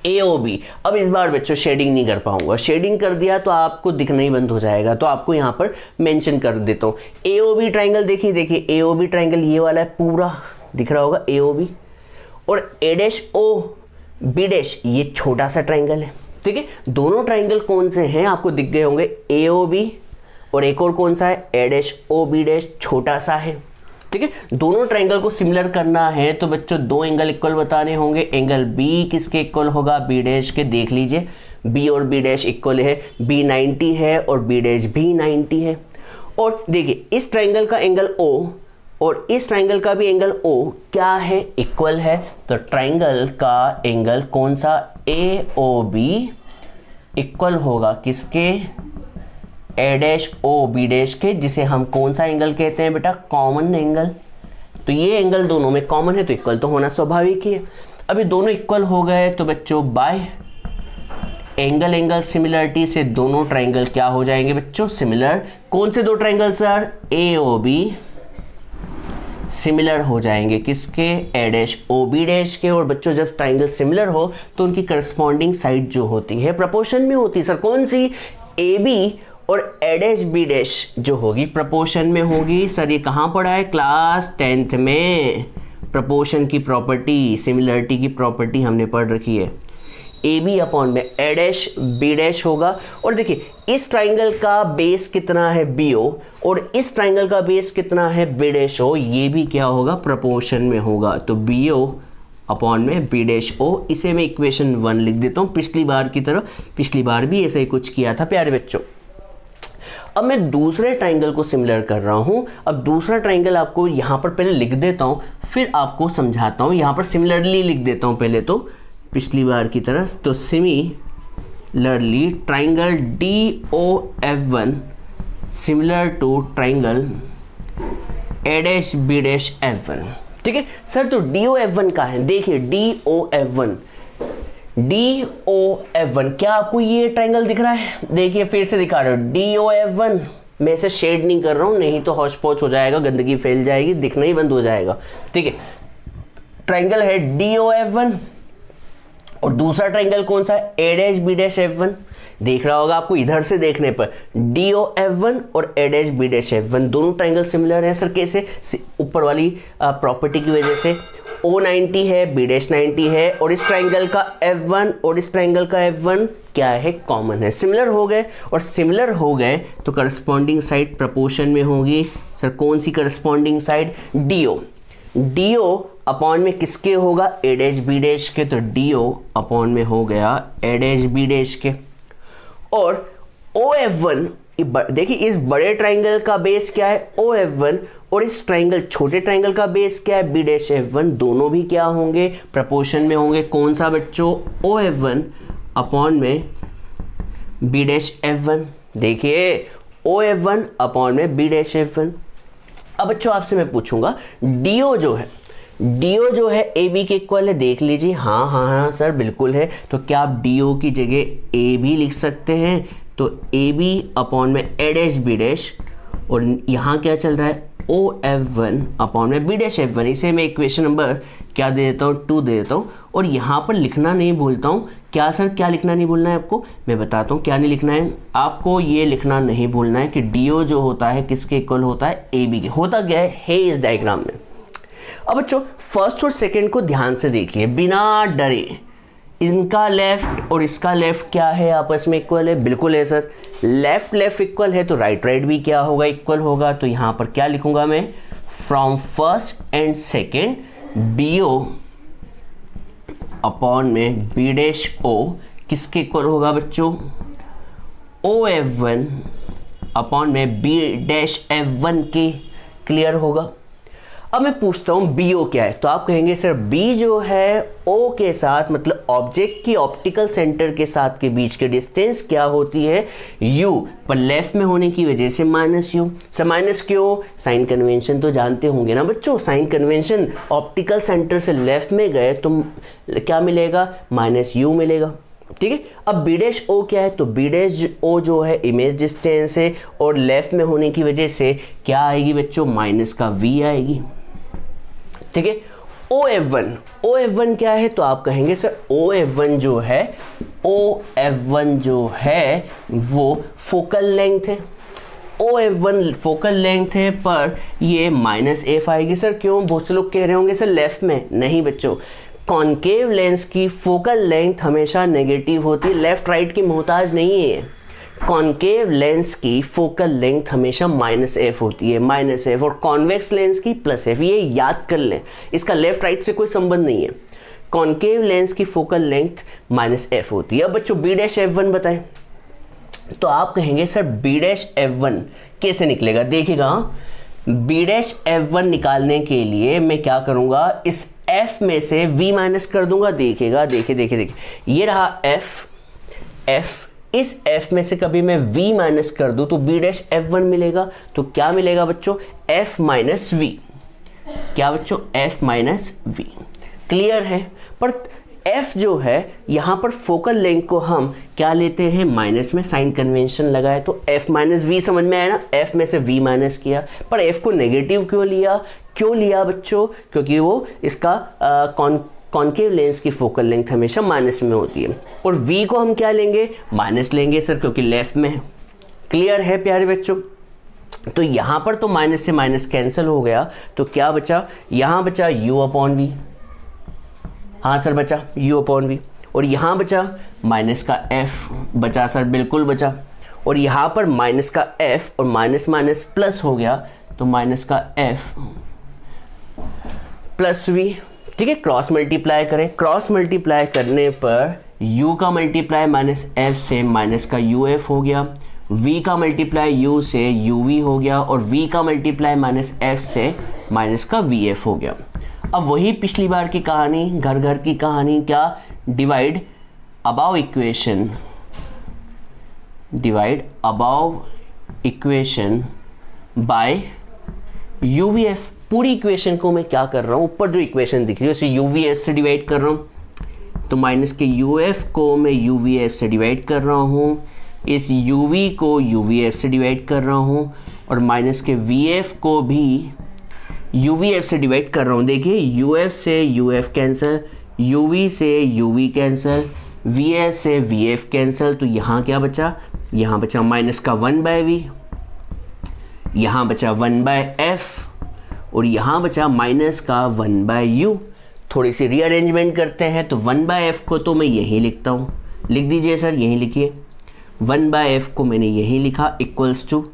Speaker 1: ए ओ बी। अब इस बार बच्चों शेडिंग नहीं कर पाऊंगा, शेडिंग कर दिया तो आपको दिखना ही बंद हो जाएगा, तो आपको यहाँ पर मेंशन कर देता हूँ। ए ओ बी ट्राइंगल देखिए ए ओ बी ट्राइंगल ये वाला है, पूरा दिख रहा होगा ए ओ बी। और A dash O B dash ये छोटा सा ट्राइंगल है, ठीक है। दोनों ट्राइंगल कौन से हैं आपको दिख गए होंगे, ए ओ बी, और एक और कौन सा है, A dash O B dash, छोटा सा है, ठीक है। दोनों ट्रायंगल को सिमिलर करना है तो बच्चों दो एंगल इक्वल बताने होंगे। एंगल बी किसके इक्वल होगा, बी डैश के, देख लीजिए बी और बी डैश इक्वल है, बी 90 है और बी डैश भी 90 है। और देखिए इस ट्रायंगल का एंगल ओ और इस ट्रायंगल का भी एंगल ओ क्या है, इक्वल है। तो ट्रायंगल का एंगल कौन सा, ए ओ बी इक्वल होगा किसके, ए डैश ओ बी डैश के, जिसे हम कौन सा एंगल कहते हैं बेटा, कॉमन एंगल। तो ये एंगल दोनों में कॉमन है तो इक्वल तो होना स्वाभाविक ही है। अभी दोनों इक्वल हो गए तो बच्चों बाय एंगल सिमिलरिटी से दोनों ट्रायंगल क्या हो जाएंगे बच्चों, सिमिलर। कौन से दो triangle sir, A O be similar हो जाएंगे किसके, ए डैश ओ बी डैश के। और बच्चों जब ट्रायंगल सिमिलर हो तो उनकी करस्पॉन्डिंग साइड जो होती है प्रोपोर्शन में होती है। सर कौन सी, ए बी और ए डैश बी डैश जो होगी प्रोपोर्शन में होगी। सर ये कहाँ पढ़ा है, क्लास 10th में, प्रोपोर्शन की प्रॉपर्टी, सिमिलरिटी की प्रॉपर्टी हमने पढ़ रखी है। ए बी अपॉन में ए डैश बी डैश होगा। और देखिए इस ट्राइंगल का बेस कितना है, बी ओ, और इस ट्राइंगल का बेस कितना है, बी डैश ओ, ये भी क्या होगा, प्रोपोर्शन में होगा। तो बी ओ अपॉन में बी डैश ओ, इसे मैं इक्वेशन 1 लिख देता हूँ पिछली बार की तरह। पिछली बार भी ऐसे ही कुछ किया था प्यारे बच्चों। अब मैं दूसरे ट्राइंगल को सिमिलर कर रहा हूं। अब दूसरा ट्राइंगल आपको यहां पर पहले लिख देता हूं, फिर आपको समझाता हूं। यहां पर सिमिलरली लिख देता हूं पहले तो पिछली बार की तरह। तो similarly triangle D O F one similar to triangle A dash B dash F one, ठीक है सर। तो डी ओ एफ वन का है, देखिए D O F one, D O F one, क्या आपको ये ट्राइंगल दिख रहा है, देखिए फिर से दिखा रहा हूं, डी ओ एफ वन। मैं इसे शेड नहीं कर रहा हूं, नहीं तो हौच पौच हो जाएगा, गंदगी फैल जाएगी, दिखना ही बंद हो जाएगा, ठीक है। ट्राइंगल है डी ओ एफ वन, और दूसरा ट्राइंगल कौन सा है, A dash B dash F one. देख रहा होगा आपको इधर से देखने पर, डी ओ एफ वन और A dash B dash F one, दोनों ट्राइंगल सिमिलर हैं। सर कैसे, ऊपर वाली प्रॉपर्टी की वजह से। ओ 90 है, बी डैश 90 है, और इस ट्राइंगल का F1 और इस ट्राइंगल का F1 क्या है, कॉमन है, सिमिलर हो गए। और सिमिलर हो गए तो करस्पॉन्डिंग साइड प्रोपोर्शन में होगी। सर कौन सी corresponding side, DO, DO upon में किसके होगा, ए डैश बी डैश के। तो DO अपॉन में हो गया ए डैश बी डैश के। और OF1 देखिए इस बड़े ट्राइंगल का बेस क्या है OF1 और इस ट्राइंगल छोटे ट्राइंगल का बेस क्या है B'F1। दोनों भी क्या होंगे, प्रपोर्शन में होंगे। कौन सा बच्चों, OF1 अपॉन में B'F1। देखिए OF1 अपॉन में B'F1। अब बच्चों आपसे मैं पूछूंगा DO जो है AB के इक्वल है, देख लीजिए। हाँ सर बिल्कुल है। तो क्या आप DO की जगह AB लिख सकते हैं? तो AB अपॉन में A'B' और यहाँ क्या चल रहा है OF1 अपॉन में B'F1। इसे मैं इक्वेशन नंबर क्या दे देता हूँ, 2 दे देता हूँ। और यहाँ पर लिखना नहीं भूलता हूँ। क्या सर क्या लिखना नहीं भूलना है आपको? मैं बताता हूँ क्या नहीं लिखना है आपको। ये लिखना नहीं भूलना है कि DO जो होता है किसके इक्वल होता है, AB के। होता क्या है इस डायग्राम में। अब बच्चों फर्स्ट और सेकंड को ध्यान से देखिए बिना डरे। इनका लेफ्ट और इसका लेफ्ट क्या है, आपस में इक्वल है? बिल्कुल है सर। लेफ्ट इक्वल है तो राइट भी क्या होगा, इक्वल होगा। तो यहाँ पर क्या लिखूंगा मैं, from first and second BO upon में B'O किसके इक्वल होगा बच्चों, OF1 अपॉन में B'F1 के। क्लियर होगा। अब मैं पूछता हूं BO क्या है, तो आप कहेंगे सर B जो है O के साथ मतलब ऑब्जेक्ट की ऑप्टिकल सेंटर के साथ के बीच के डिस्टेंस क्या होती है, U, पर लेफ्ट में होने की वजह से -U। सर माइनस क्यों? साइन कन्वेंशन तो जानते होंगे ना बच्चों। साइन कन्वेंशन, ऑप्टिकल सेंटर से लेफ्ट में गए तो क्या मिलेगा, -U मिलेगा। ठीक है। अब B'O क्या है, तो B'O जो है इमेज डिस्टेंस है और लेफ्ट में होने की वजह से क्या आएगी बच्चों, माइनस का V आएगी। ठीक है। OF1 क्या है, तो आप कहेंगे सर OF1 जो है वो फोकल लेंथ है। OF1 फोकल लेंथ है पर ये -F आएगी। सर क्यों? बहुत से लोग कह रहे होंगे सर लेफ्ट में। नहीं बच्चों, कॉन्केव लेंस की फोकल लेंथ हमेशा नेगेटिव होती है, लेफ्ट राइट की मोहताज नहीं है। कॉन्केव लेंस की फोकल लेंथ हमेशा -F होती है, -F, और कॉन्वेक्स लेंस की +F। ये याद कर लें, इसका लेफ्ट राइट से कोई संबंध नहीं है। कॉन्केव लेंस की फोकल लेंथ -F होती है। अब बच्चों B'F1 बताएं, तो आप कहेंगे सर B'F1 कैसे निकलेगा। देखिएगा B'F1 निकालने के लिए मैं क्या करूंगा, इस F में से V माइनस कर दूंगा। देखिएगा, देखिए ये रहा F, इस F में से कभी मैं V माइनस कर दूं तो B'F1 मिलेगा। तो क्या मिलेगा बच्चों, F माइनस V। क्या बच्चों, F माइनस V। क्लियर है। पर F जो है यहाँ पर फोकल लेंथ को हम क्या लेते हैं, माइनस में। साइन कन्वेंशन लगाए तो F माइनस V समझ में आया ना। F में से V माइनस किया, पर F को नेगेटिव क्यों लिया बच्चों, क्योंकि वो इसका कॉन्केव लेंस की फोकल लेंथ हमेशा माइनस में होती है। और V को हम क्या लेंगे, माइनस लेंगे सर, क्योंकि लेफ्ट में है। क्लियर है प्यारे बच्चों। तो यहाँ पर तो माइनस से माइनस कैंसिल हो गया, तो क्या बचा, यहाँ बचा U अपॉन V। हाँ सर बचा U अपॉन V। और यहाँ बचा माइनस का F बचा सर, बिल्कुल बचा। और यहाँ पर माइनस का F और माइनस माइनस प्लस हो गया, तो माइनस का F प्लस V। ठीक है। क्रॉस मल्टीप्लाई करें, क्रॉस मल्टीप्लाई करने पर U का मल्टीप्लाई -F से माइनस का UF हो गया, V का मल्टीप्लाई U से UV हो गया, और V का मल्टीप्लाई -F से माइनस का VF हो गया। अब वही पिछली बार की कहानी, घर की कहानी, क्या, divide above equation by UVF। पूरी इक्वेशन को मैं क्या कर रहा हूँ, ऊपर जो इक्वेशन दिख रही है उसे UVF से डिवाइड कर रहा हूँ। तो माइनस के UF को मैं UVF से डिवाइड कर रहा हूँ, इस UV को UVF से डिवाइड कर रहा हूँ, और माइनस के VF को भी UVF से डिवाइड कर रहा हूँ। देखिए UF से UF कैंसिल, UV से UV कैंसिल, VF से VF कैंसिल। तो यहाँ क्या बचा, यहाँ बचा माइनस का 1/V, यहाँ बचा 1/F, और यहाँ बचा माइनस का 1/U। थोड़ी सी रीअरेंजमेंट करते हैं, तो 1/F को तो मैं यहीं लिखता हूँ, लिख दीजिए सर, यहीं लिखिए। 1/F को मैंने यहीं लिखा, इक्वल्स टू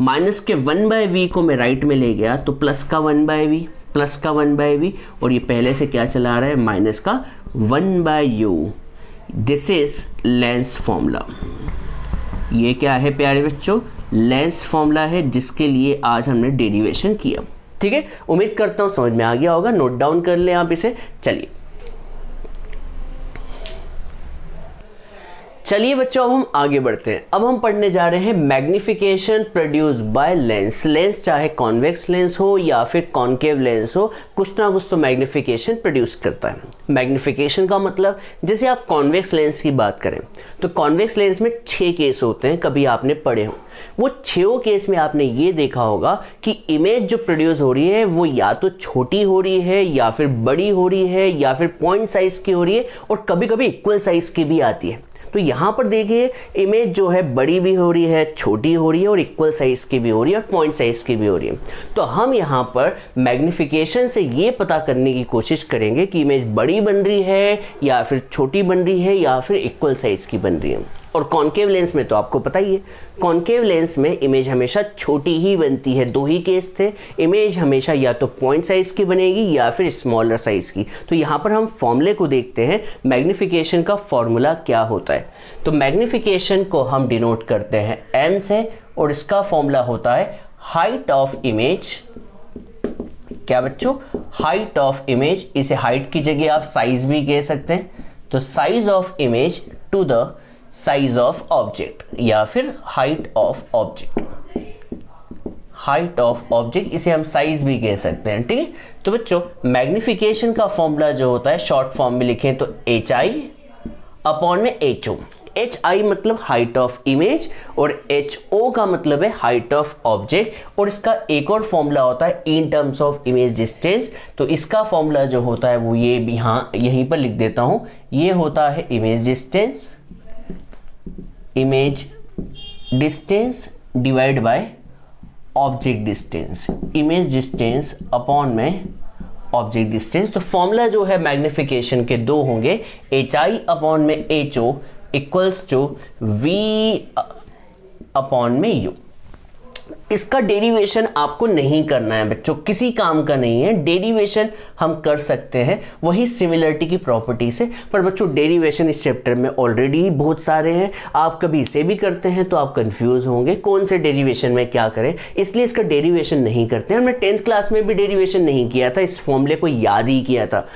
Speaker 1: माइनस के 1/V को मैं राइट में ले गया, तो प्लस का 1/V, और ये पहले से क्या चला रहा है, माइनस का 1/U। This is lens formula. ये क्या है प्यारे बच्चों, लेंस फॉर्मूला है जिसके लिए आज हमने डेरिवेशन किया। ठीक है, उम्मीद करता हूँ समझ में आ गया होगा, नोट डाउन कर लें आप इसे। चलिए बच्चों, अब हम आगे बढ़ते हैं। अब हम पढ़ने जा रहे हैं magnification produce by lens. Lens चाहे कॉन्वेक्स लेंस हो या फिर कॉन्केव लेंस हो, कुछ ना कुछ तो मैग्निफिकेशन प्रोड्यूस करता है। मैग्निफिकेशन का मतलब, जैसे आप कॉन्वेक्स लेंस की बात करें तो कॉन्वेक्स लेंस में 6 केस होते हैं, कभी आपने पढ़े हो। वो 6 केस में आपने ये देखा होगा कि इमेज जो प्रोड्यूस हो रही है वो या तो छोटी हो रही है या फिर बड़ी हो रही है या फिर पॉइंट साइज की हो रही है और कभी कभी इक्वल साइज की भी आती है। तो यहाँ पर देखिए इमेज जो है बड़ी भी हो रही है, छोटी हो रही है और इक्वल साइज की भी हो रही है और पॉइंट साइज की भी हो रही है। तो हम यहाँ पर मैग्निफिकेशन से ये पता करने की कोशिश करेंगे कि इमेज बड़ी बन रही है या फिर छोटी बन रही है या फिर इक्वल साइज की बन रही है। और कॉन्केव लेंस में तो आपको पता ही है, कॉन्केव लेंस में इमेज हमेशा छोटी ही बनती है। 2 ही केस थे, इमेज हमेशा या तो पॉइंट साइज की बनेगी या फिर स्मॉलर साइज की। तो यहाँ पर हम फॉर्मूले को देखते हैं, मैग्निफिकेशन का फॉर्मूला क्या होता है। तो मैग्निफिकेशन को हम डिनोट करते हैं m से और इसका फॉर्मूला होता है हाइट ऑफ इमेज। क्या बच्चों? Height of image. इसे हाइट की जगह आप साइज भी कह सकते हैं। तो size of image to the size of object या फिर height of object. Height of object इसे हम साइज भी कह सकते हैं। ठीक है, तो बच्चों मैग्निफिकेशन का फॉर्मूला जो होता है शॉर्ट फॉर्म में लिखें तो HI अपॉन में HO। HI मतलब हाइट ऑफ इमेज और HO का मतलब है हाइट ऑफ ऑब्जेक्ट। और इसका एक और फॉर्मूला होता है in terms of image distance. तो इसका फॉर्मूला जो होता है वो ये भी यहाँ यहीं पर लिख देता हूँ, ये होता है image distance. Image distance divide by object distance. Image distance upon में ऑब्जेक्ट डिस्टेंस। तो फॉर्मूला जो है मैग्निफिकेशन के 2 होंगे, HI अपॉन में HO equals to V upon में U। इसका डेरिवेशन आपको नहीं करना है बच्चों, किसी काम का नहीं है। डेरिवेशन हम कर सकते हैं वही सिमिलरिटी की प्रॉपर्टी से, पर बच्चों डेरिवेशन इस चैप्टर में ऑलरेडी बहुत सारे हैं। आप कभी इसे भी करते हैं तो आप कंफ्यूज होंगे कौन से डेरिवेशन में क्या करें, इसलिए इसका डेरिवेशन नहीं करते हैं। हमने 10th क्लास में भी डेरिवेशन नहीं किया था, इस फॉर्मूले को याद ही किया था।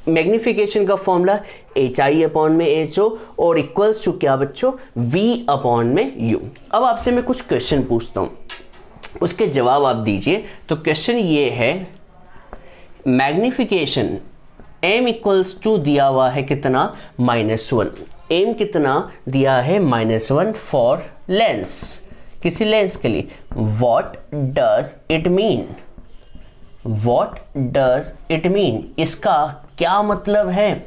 Speaker 1: मैग्निफिकेशन का फॉर्मूला HI अपॉन में HO और इक्वल्स टू क्या बच्चों? V अपॉन में U। अब आपसे मैं कुछ क्वेश्चन पूछता हूँ, उसके जवाब आप दीजिए। तो क्वेश्चन ये है, मैग्निफिकेशन m इक्वल्स टू दिया हुआ है कितना? -1। m कितना दिया है? -1 फॉर लेंस। किसी लेंस के लिए। What does it mean? What does it mean? इसका क्या मतलब है?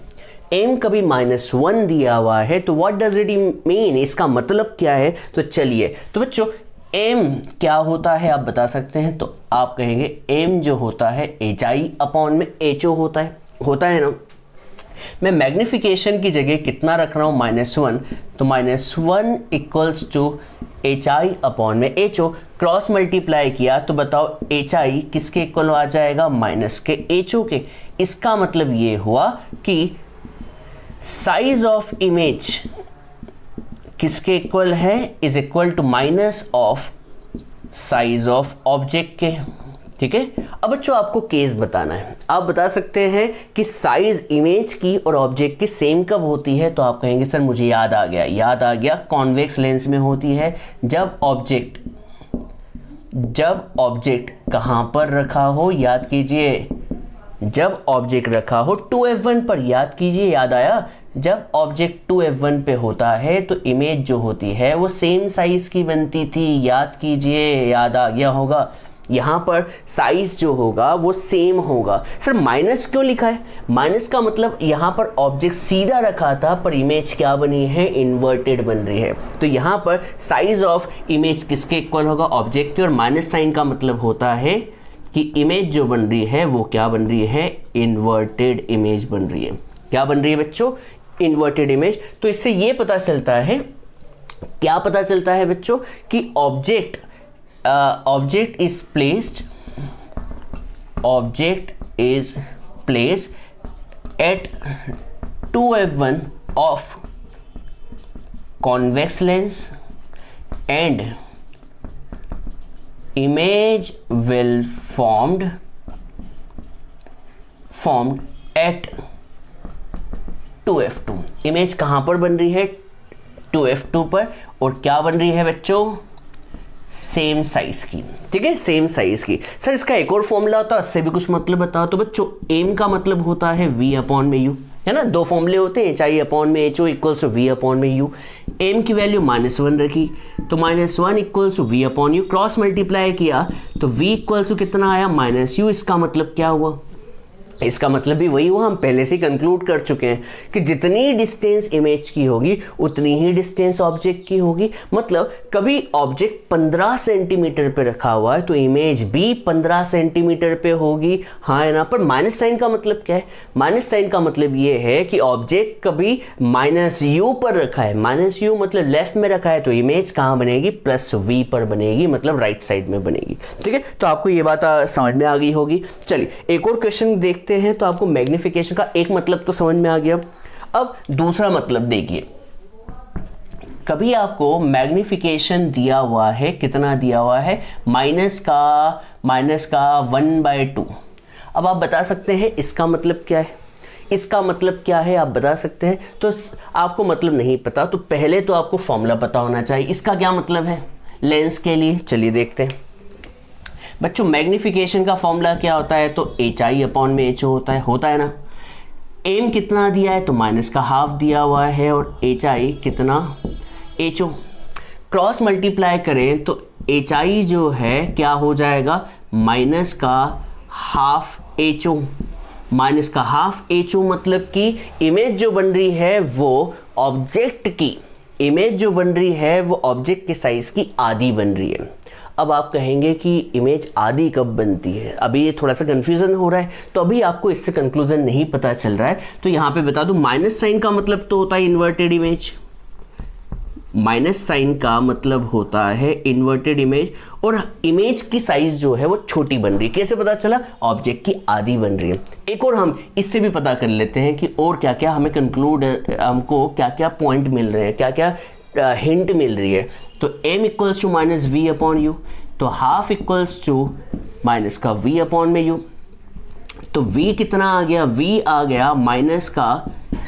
Speaker 1: m कभी -1 दिया हुआ है तो व्हाट डज इट मीन, इसका मतलब क्या है? तो चलिए, तो बच्चों m क्या होता है आप बता सकते हैं? तो आप कहेंगे m जो होता है HI अपॉन में HO होता है ना। मैं मैग्निफिकेशन की जगह कितना रख रहा हूँ? -1। तो -1 इक्वल्स टू HI अपॉन में HO। क्रॉस मल्टीप्लाई किया तो बताओ HI किसके इक्वल आ जाएगा? माइनस के HO के। इसका मतलब ये हुआ कि साइज ऑफ इमेज किसके इक्वल है? Is equal to minus of size of object के। ठीक है, अब बच्चों आपको केस बताना है। आप बता सकते हैं कि साइज इमेज की और ऑब्जेक्ट की सेम कब होती है? तो आप कहेंगे सर मुझे याद आ गया, कॉन्वेक्स लेंस में होती है जब ऑब्जेक्ट कहां पर रखा हो? याद कीजिए, जब ऑब्जेक्ट रखा हो 2f1 पर। याद कीजिए, याद आया? जब ऑब्जेक्ट 2f1 पे होता है तो इमेज जो होती है वो सेम साइज की बनती थी। याद कीजिए, याद आ गया होगा। यहाँ पर साइज जो होगा वो सेम होगा। सर माइनस क्यों लिखा है? माइनस का मतलब यहाँ पर ऑब्जेक्ट सीधा रखा था पर इमेज क्या बनी है? इन्वर्टेड बन रही है। तो यहाँ पर साइज ऑफ इमेज किसके इक्वल होगा? ऑब्जेक्ट के। और माइनस साइन का मतलब होता है कि इमेज जो बन रही है वो क्या बन रही है? इन्वर्टेड इमेज बन रही है। क्या बन रही है बच्चों? Inverted image. तो इससे ये पता चलता है, क्या पता चलता है बच्चों? कि object is placed at 2f1 of convex lens and image will formed at 2f2। Image कहाँ पर बन रही है? 2f2 पर। और क्या बन रही है बच्चों? सेम साइज की। ठीक है, सेम साइज की। सर इसका एक और फॉर्मूला होता है, इससे भी कुछ मतलब बताओ। तो बच्चों एम का मतलब होता है v अपॉन में u, है ना। दो फॉर्मूले होते हैं, HI अपॉन में HO equals to v upon में u। एम की वैल्यू -1 रखी तो -1 equals to v upon u। Cross multiply किया तो v इक्वल्स टू कितना आया? -u। इसका मतलब क्या हुआ? इसका मतलब भी वही हुआ, हम पहले से कंक्लूड कर चुके हैं कि जितनी डिस्टेंस इमेज की होगी उतनी ही डिस्टेंस ऑब्जेक्ट की होगी। मतलब कभी ऑब्जेक्ट 15 सेंटीमीटर पे रखा हुआ है तो इमेज भी 15 सेंटीमीटर पे होगी, हाँ है ना। पर माइनस साइन का मतलब क्या है? माइनस साइन का मतलब ये है कि ऑब्जेक्ट कभी -u पर रखा है, -u मतलब लेफ्ट में रखा है, तो इमेज कहाँ बनेगी? +v पर बनेगी, मतलब राइट साइड में बनेगी। ठीक है, तो आपको ये बात समझ में आ गई होगी। चलिए एक और क्वेश्चन देखते हैं। तो आपको मैग्निफिकेशन का एक मतलब तो समझ में आ गया। अब दूसरा मतलब देखिए, कभी आपको मैग्निफिकेशन दिया हुआ है, कितना दिया हुआ है? माइनस का 1/2। अब आप बता सकते हैं इसका मतलब क्या है? इसका मतलब क्या है आप बता सकते हैं? तो आपको मतलब नहीं पता तो पहले तो आपको फॉर्मूला पता होना चाहिए। इसका क्या मतलब है लेंस के लिए? चलिए देखते हैं बच्चों। मैग्निफिकेशन का फॉर्मूला क्या होता है? तो HI अपॉन में HO होता है ना। एम कितना दिया है? तो -½ दिया हुआ है, और HI कितना? HO। क्रॉस मल्टीप्लाई करें तो HI जो है क्या हो जाएगा? -½ HO। -½ HO मतलब कि इमेज जो बन रही है वो ऑब्जेक्ट की, इमेज जो बन रही है वो ऑब्जेक्ट के साइज की आधी बन रही है। अब आप कहेंगे कि इमेज आधी कब बनती है? अभी ये थोड़ा सा कंफ्यूजन हो रहा है, तो अभी आपको इससे कंक्लूजन नहीं पता चल रहा है। तो यहाँ पे बता दूं, माइनस साइन का मतलब तो होता है इन्वर्टेड इमेज। माइनस साइन का मतलब होता है इन्वर्टेड इमेज, और इमेज की साइज जो है वो छोटी बन रही है। कैसे पता चला? ऑब्जेक्ट की आधी बन रही है। एक और हम इससे भी पता कर लेते हैं कि और क्या क्या हमें हमको क्या क्या पॉइंट मिल रहे हैं, क्या क्या हिंट मिल रही है। तो m equals to -v upon u, तो ½ इक्वल्स टू माइनस का v अपॉन में u। तो v कितना आ गया? v आ गया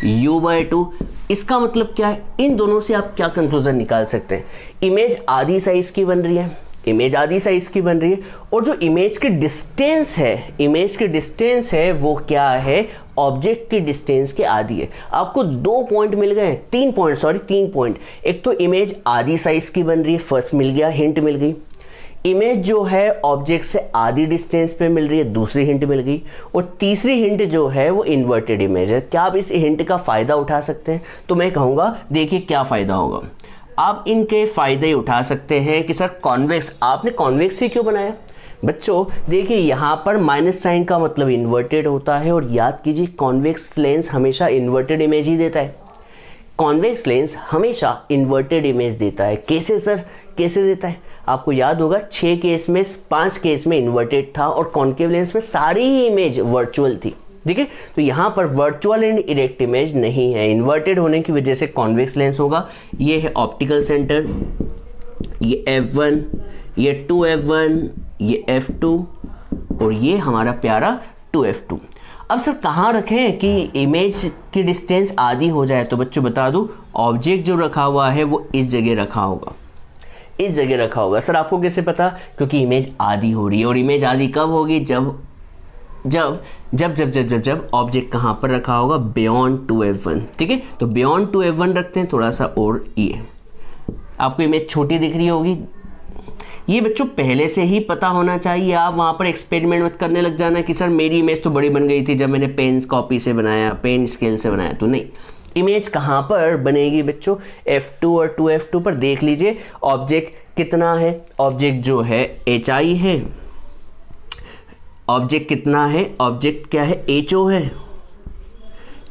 Speaker 1: -u/2। इसका मतलब क्या है? इन दोनों से आप क्या कंक्लूजन निकाल सकते हैं? इमेज आधी साइज की बन रही है, इमेज आधी साइज की बन रही है, और जो इमेज की डिस्टेंस है, इमेज की डिस्टेंस है वो क्या है? ऑब्जेक्ट की डिस्टेंस के आधी है। आपको 2 पॉइंट मिल गए, 3 पॉइंट। एक तो इमेज आधी साइज की बन रही है, फर्स्ट मिल गया, हिंट मिल गई। इमेज जो है ऑब्जेक्ट से आधी डिस्टेंस पे मिल रही है, दूसरी हिंट मिल गई। और तीसरी हिंट जो है वो इन्वर्टेड इमेज है। क्या आप इस हिंट का फ़ायदा उठा सकते हैं? तो मैं कहूँगा देखिए क्या फ़ायदा होगा। आप इनके फ़ायदे उठा सकते हैं कि सर कॉन्वेक्स, आपने कॉन्वेक्स से क्यों बनाया? बच्चों देखिए यहाँ पर माइनस साइन का मतलब इन्वर्टेड होता है, और याद कीजिए कॉन्वेक्स लेंस हमेशा इन्वर्टेड इमेज ही देता है। कॉन्वेक्स लेंस हमेशा इन्वर्टेड इमेज देता है। कैसे सर, कैसे देता है? आपको याद होगा 6 केस में 5 केस में इन्वर्टेड था, और कॉन्केव लेंस में सारी ही इमेज वर्चुअल थी। ठीक है, तो यहाँ पर वर्चुअल एंड इरेक्ट इमेज नहीं है। इन्वर्टेड होने की वजह से कॉन्वेक्स लेंस होगा। ये है ऑप्टिकल सेंटर, ये F1, ये 2F1, ये F2, और ये हमारा प्यारा 2F2। अब सर कहाँ रखें कि इमेज की डिस्टेंस आधी हो जाए? तो बच्चों बता दूं, ऑब्जेक्ट जो रखा हुआ है वो इस जगह रखा होगा, इस जगह रखा होगा। सर आपको कैसे पता? क्योंकि इमेज आधी हो रही है, और इमेज आधी कब होगी? जब जब जब जब जब जब जब ऑब्जेक्ट कहाँ पर रखा होगा? Beyond 2F1। ठीक है, तो बियॉन्ड 2F1 रखते हैं थोड़ा सा, और ये आपको इमेज छोटी दिख रही होगी। ये बच्चों पहले से ही पता होना चाहिए। आप वहाँ पर एक्सपेरिमेंट मत करने लग जाना कि सर मेरी इमेज तो बड़ी बन गई थी जब मैंने पेन कॉपी से बनाया, पेन स्केल से बनाया। तो नहीं, इमेज कहाँ पर बनेगी बच्चों? F2 और 2F2 पर। देख लीजिए ऑब्जेक्ट कितना है? ऑब्जेक्ट जो है HI है। ऑब्जेक्ट कितना है? ऑब्जेक्ट क्या है? HO है।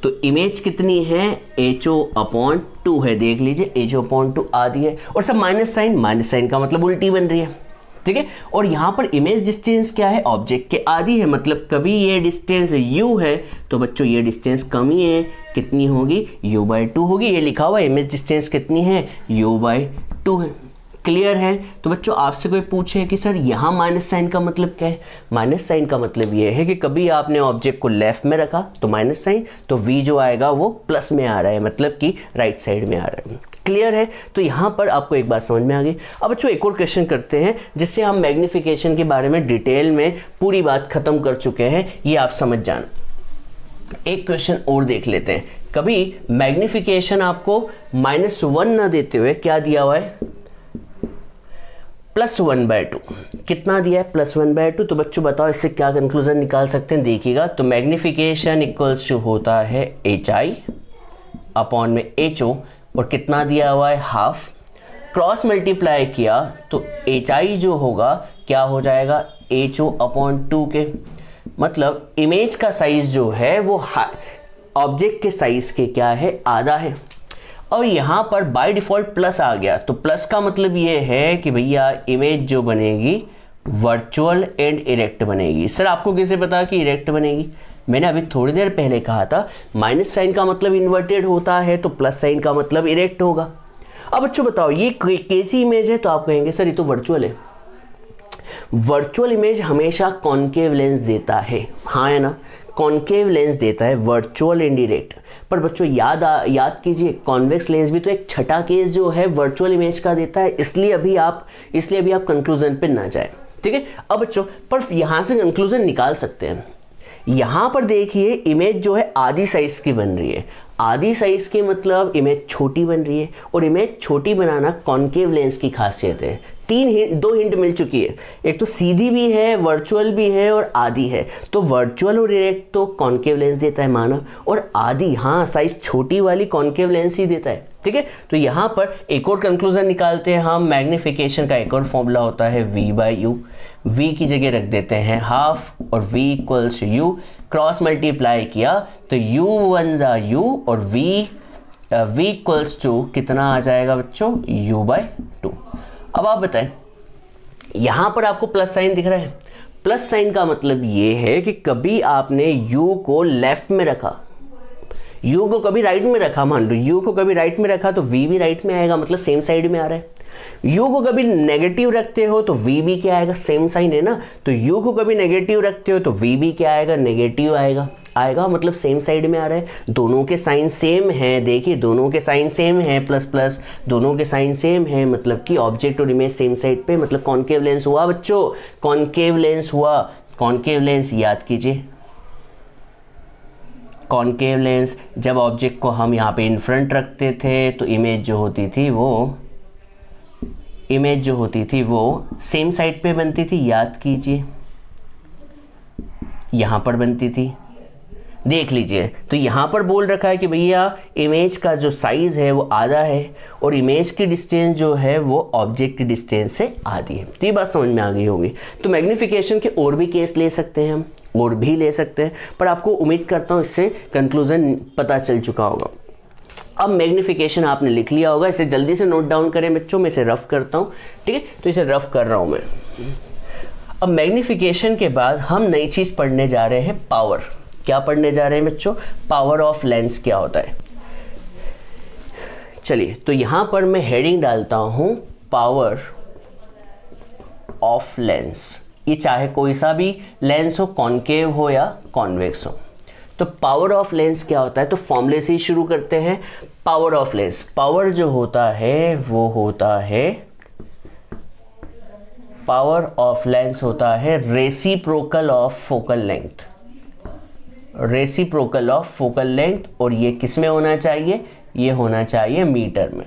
Speaker 1: तो इमेज कितनी है? HO/2 है। देख लीजिए HO/2 आधी है, और सब माइनस साइन का मतलब उल्टी बन रही है। ठीक है, और यहाँ पर इमेज डिस्टेंस क्या है? ऑब्जेक्ट के आधी है। मतलब कभी ये डिस्टेंस u है तो बच्चों ये डिस्टेंस कम ही है, कितनी होगी? u/2 होगी। ये लिखा हुआ इमेज डिस्टेंस कितनी है? u/2 है। क्लियर है। तो बच्चों आपसे कोई पूछे कि सर यहाँ माइनस साइन का मतलब क्या है, माइनस साइन का मतलब ये है कि कभी आपने ऑब्जेक्ट को लेफ्ट में रखा तो माइनस साइन, तो v जो आएगा वो प्लस में आ रहा है, मतलब कि राइट साइड में आ रहा है। क्लियर है। तो यहाँ पर आपको एक बात समझ में आ गई। अब बच्चों एक और क्वेश्चन करते हैं जिससे हम मैग्नीफिकेशन के बारे में डिटेल में पूरी बात खत्म कर चुके हैं, ये आप समझ जाना। एक क्वेश्चन और देख लेते हैं। कभी मैग्नीफिकेशन आपको -1 ना देते हुए क्या दिया हुआ है, +1/2। कितना दिया है, +1/2। तो बच्चों बताओ इससे क्या कंक्लूजन निकाल सकते हैं, देखिएगा। तो मैग्नीफिकेशन इक्वल्स टू होता है HI अपॉन में HO, और कितना दिया हुआ है, हाफ। क्रॉस मल्टीप्लाई किया तो HI जो होगा क्या हो जाएगा, HO अपॉन 2 के। मतलब इमेज का साइज जो है वो ऑब्जेक्ट के साइज के क्या है, आधा है। और यहाँ पर बाय डिफ़ॉल्ट प्लस आ गया, तो प्लस का मतलब ये है कि भैया इमेज जो बनेगी वर्चुअल एंड इरेक्ट बनेगी। सर आपको कैसे पता कि इरेक्ट बनेगी, मैंने अभी थोड़ी देर पहले कहा था माइनस साइन का मतलब इन्वर्टेड होता है तो प्लस साइन का मतलब इरेक्ट होगा। अब बच्चों बताओ ये कैसी इमेज है, तो आप कहेंगे सर ये तो वर्चुअल है। वर्चुअल इमेज हमेशा कॉनकेव लेंस देता है, हाँ है ना, कॉनकेव लेंस देता है वर्चुअल एंड इरेक्ट। पर बच्चों याद कीजिए कॉन्वेक्स लेंस भी तो एक छठा केस जो है वर्चुअल इमेज का देता है, इसलिए अभी आप कंक्लूजन पे ना जाए, ठीक है। अब बच्चों पर यहाँ से कंक्लूजन निकाल सकते हैं। यहाँ पर देखिए इमेज जो है आधी साइज की बन रही है, आधी साइज के मतलब इमेज छोटी बन रही है, और इमेज छोटी बनाना कॉनकेव लेंस की खासियत है। दो हिंट मिल चुकी है, एक तो सीधी भी है, वर्चुअल भी है और आधी है। तो वर्चुअल और इरेक्ट तो कॉनकेव लेंस देता है माना, और आधी हाँ साइज छोटी वाली कॉनकेव लेंस ही देता है, ठीक है। तो यहाँ पर एक और कंक्लूजन निकालते हैं हम। मैग्नीफिकेशन का एक और फॉर्मूला होता है v/u। v की जगह रख देते हैं हाफ और v equals u। Cross multiply किया तो u1 जा u और v इक्वल्स टू कितना आ जाएगा बच्चों, u/2। अब आप बताएं यहाँ पर आपको प्लस साइन दिख रहा है, प्लस साइन का मतलब ये है कि कभी आपने u को लेफ्ट में रखा, u को कभी राइट में रखा, मान लो u को कभी राइट में रखा तो v भी राइट में आएगा, मतलब सेम साइड में आ रहा है। u को कभी नेगेटिव रखते हो तो v भी क्या आएगा, सेम साइन है ना, तो u को कभी नेगेटिव रखते हो तो v भी क्या आएगा, नेगेटिव आएगा, मतलब सेम साइड में आ रहा है। दोनों के साइन सेम हैं, देखिए दोनों के साइन सेम हैं, प्लस प्लस दोनों के साइन सेम हैं, मतलब कि ऑब्जेक्ट और इमेज सेम साइड पे, मतलब कॉनकेव लेंस हुआ बच्चों, कॉनकेव लेंस हुआ। कॉनकेव लेंस याद कीजिए, कॉनकेव लेंस जब ऑब्जेक्ट को हम यहाँ पे इन फ्रंट रखते थे तो इमेज जो होती थी वो सेम साइड पे बनती थी, याद कीजिए यहाँ पर बनती थी, देख लीजिए। तो यहाँ पर बोल रखा है कि भैया इमेज का जो साइज़ है वो आधा है और इमेज की डिस्टेंस जो है वो ऑब्जेक्ट की डिस्टेंस से आधी है। तो ये बात समझ में आ गई होगी। तो मैग्नीफिकेशन के और भी केस ले सकते हैं हम, और भी ले सकते हैं, पर आपको उम्मीद करता हूँ इससे कंक्लूजन पता चल चुका होगा। अब मैग्नीफिकेशन आपने लिख लिया होगा, इसे जल्दी से नोट डाउन करें बच्चों, मैं इसे रफ करता हूँ, ठीक है। तो इसे रफ कर रहा हूँ मैं। अब मैग्नीफिकेशन के बाद हम नई चीज़ पढ़ने जा रहे हैं, पावर। क्या पढ़ने जा रहे हैं बच्चों, पावर ऑफ लेंस क्या होता है। चलिए तो यहाँ पर मैं हेडिंग डालता हूँ पावर ऑफ लेंस। ये चाहे कोई सा भी लेंस हो, कॉनकेव हो या कॉन्वेक्स हो। तो पावर ऑफ लेंस क्या होता है, तो फॉर्मूले से ही शुरू करते हैं। पावर ऑफ लेंस, पावर जो होता है वो होता है, पावर ऑफ लेंस होता है reciprocal of focal length, reciprocal of focal length. और ये किस में होना चाहिए, ये होना चाहिए मीटर में।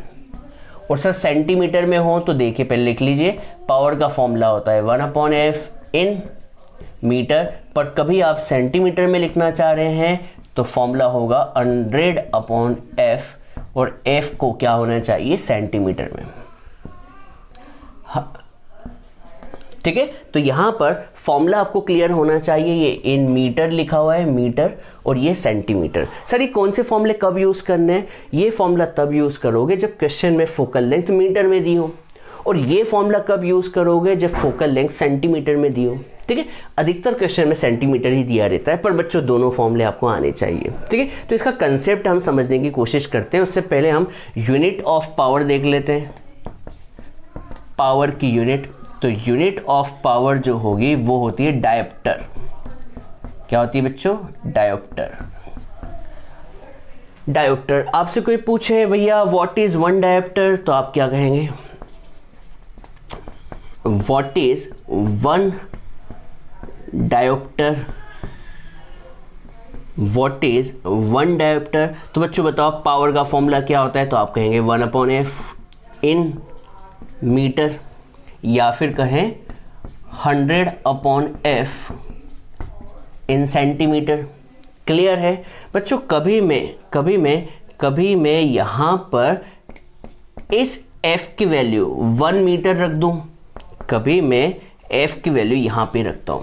Speaker 1: और सर सेंटीमीटर में हो तो देखिए पहले लिख लीजिए, पावर का फॉर्मूला होता है 1/f इन मीटर, पर कभी आप सेंटीमीटर में लिखना चाह रहे हैं तो फॉर्मूला होगा 100/f, और f को क्या होना चाहिए, सेंटीमीटर में, ठीक है। तो यहाँ पर फॉर्मूला आपको क्लियर होना चाहिए, ये इन मीटर लिखा हुआ है, मीटर, और ये सेंटीमीटर। सर ये कौन से फॉर्मूले कब यूज़ करने हैं, ये फॉर्मूला तब यूज़ करोगे जब क्वेश्चन में फोकल लेंथ मीटर में दी हो, और ये फॉर्मूला कब यूज़ करोगे जब फोकल लेंथ सेंटीमीटर में दी हो, ठीक है। अधिकतर क्वेश्चन में सेंटीमीटर ही दिया रहता है, पर बच्चों दोनों फॉर्मूले आपको आने चाहिए, ठीक है। तो इसका कंसेप्ट हम समझने की कोशिश करते हैं। उससे पहले हम यूनिट ऑफ पावर देख लेते हैं। पावर की यूनिट, तो यूनिट ऑफ पावर जो होगी वो होती है डायोप्टर। क्या होती है बच्चों? डायोप्टर। डायोप्टर। आपसे कोई पूछे भैया व्हाट इज वन डायोप्टर, तो आप क्या कहेंगे? What is one dioptre? What is one dioptre? तो बच्चों बताओ पावर का फॉर्मूला क्या होता है, तो आप कहेंगे 1/f इन मीटर, या फिर कहें 100/f इन सेंटीमीटर। क्लियर है बच्चों? कभी मैं यहां पर इस f की वैल्यू 1 मीटर रख दूं, कभी मैं f की वैल्यू यहां पे रखता हूं,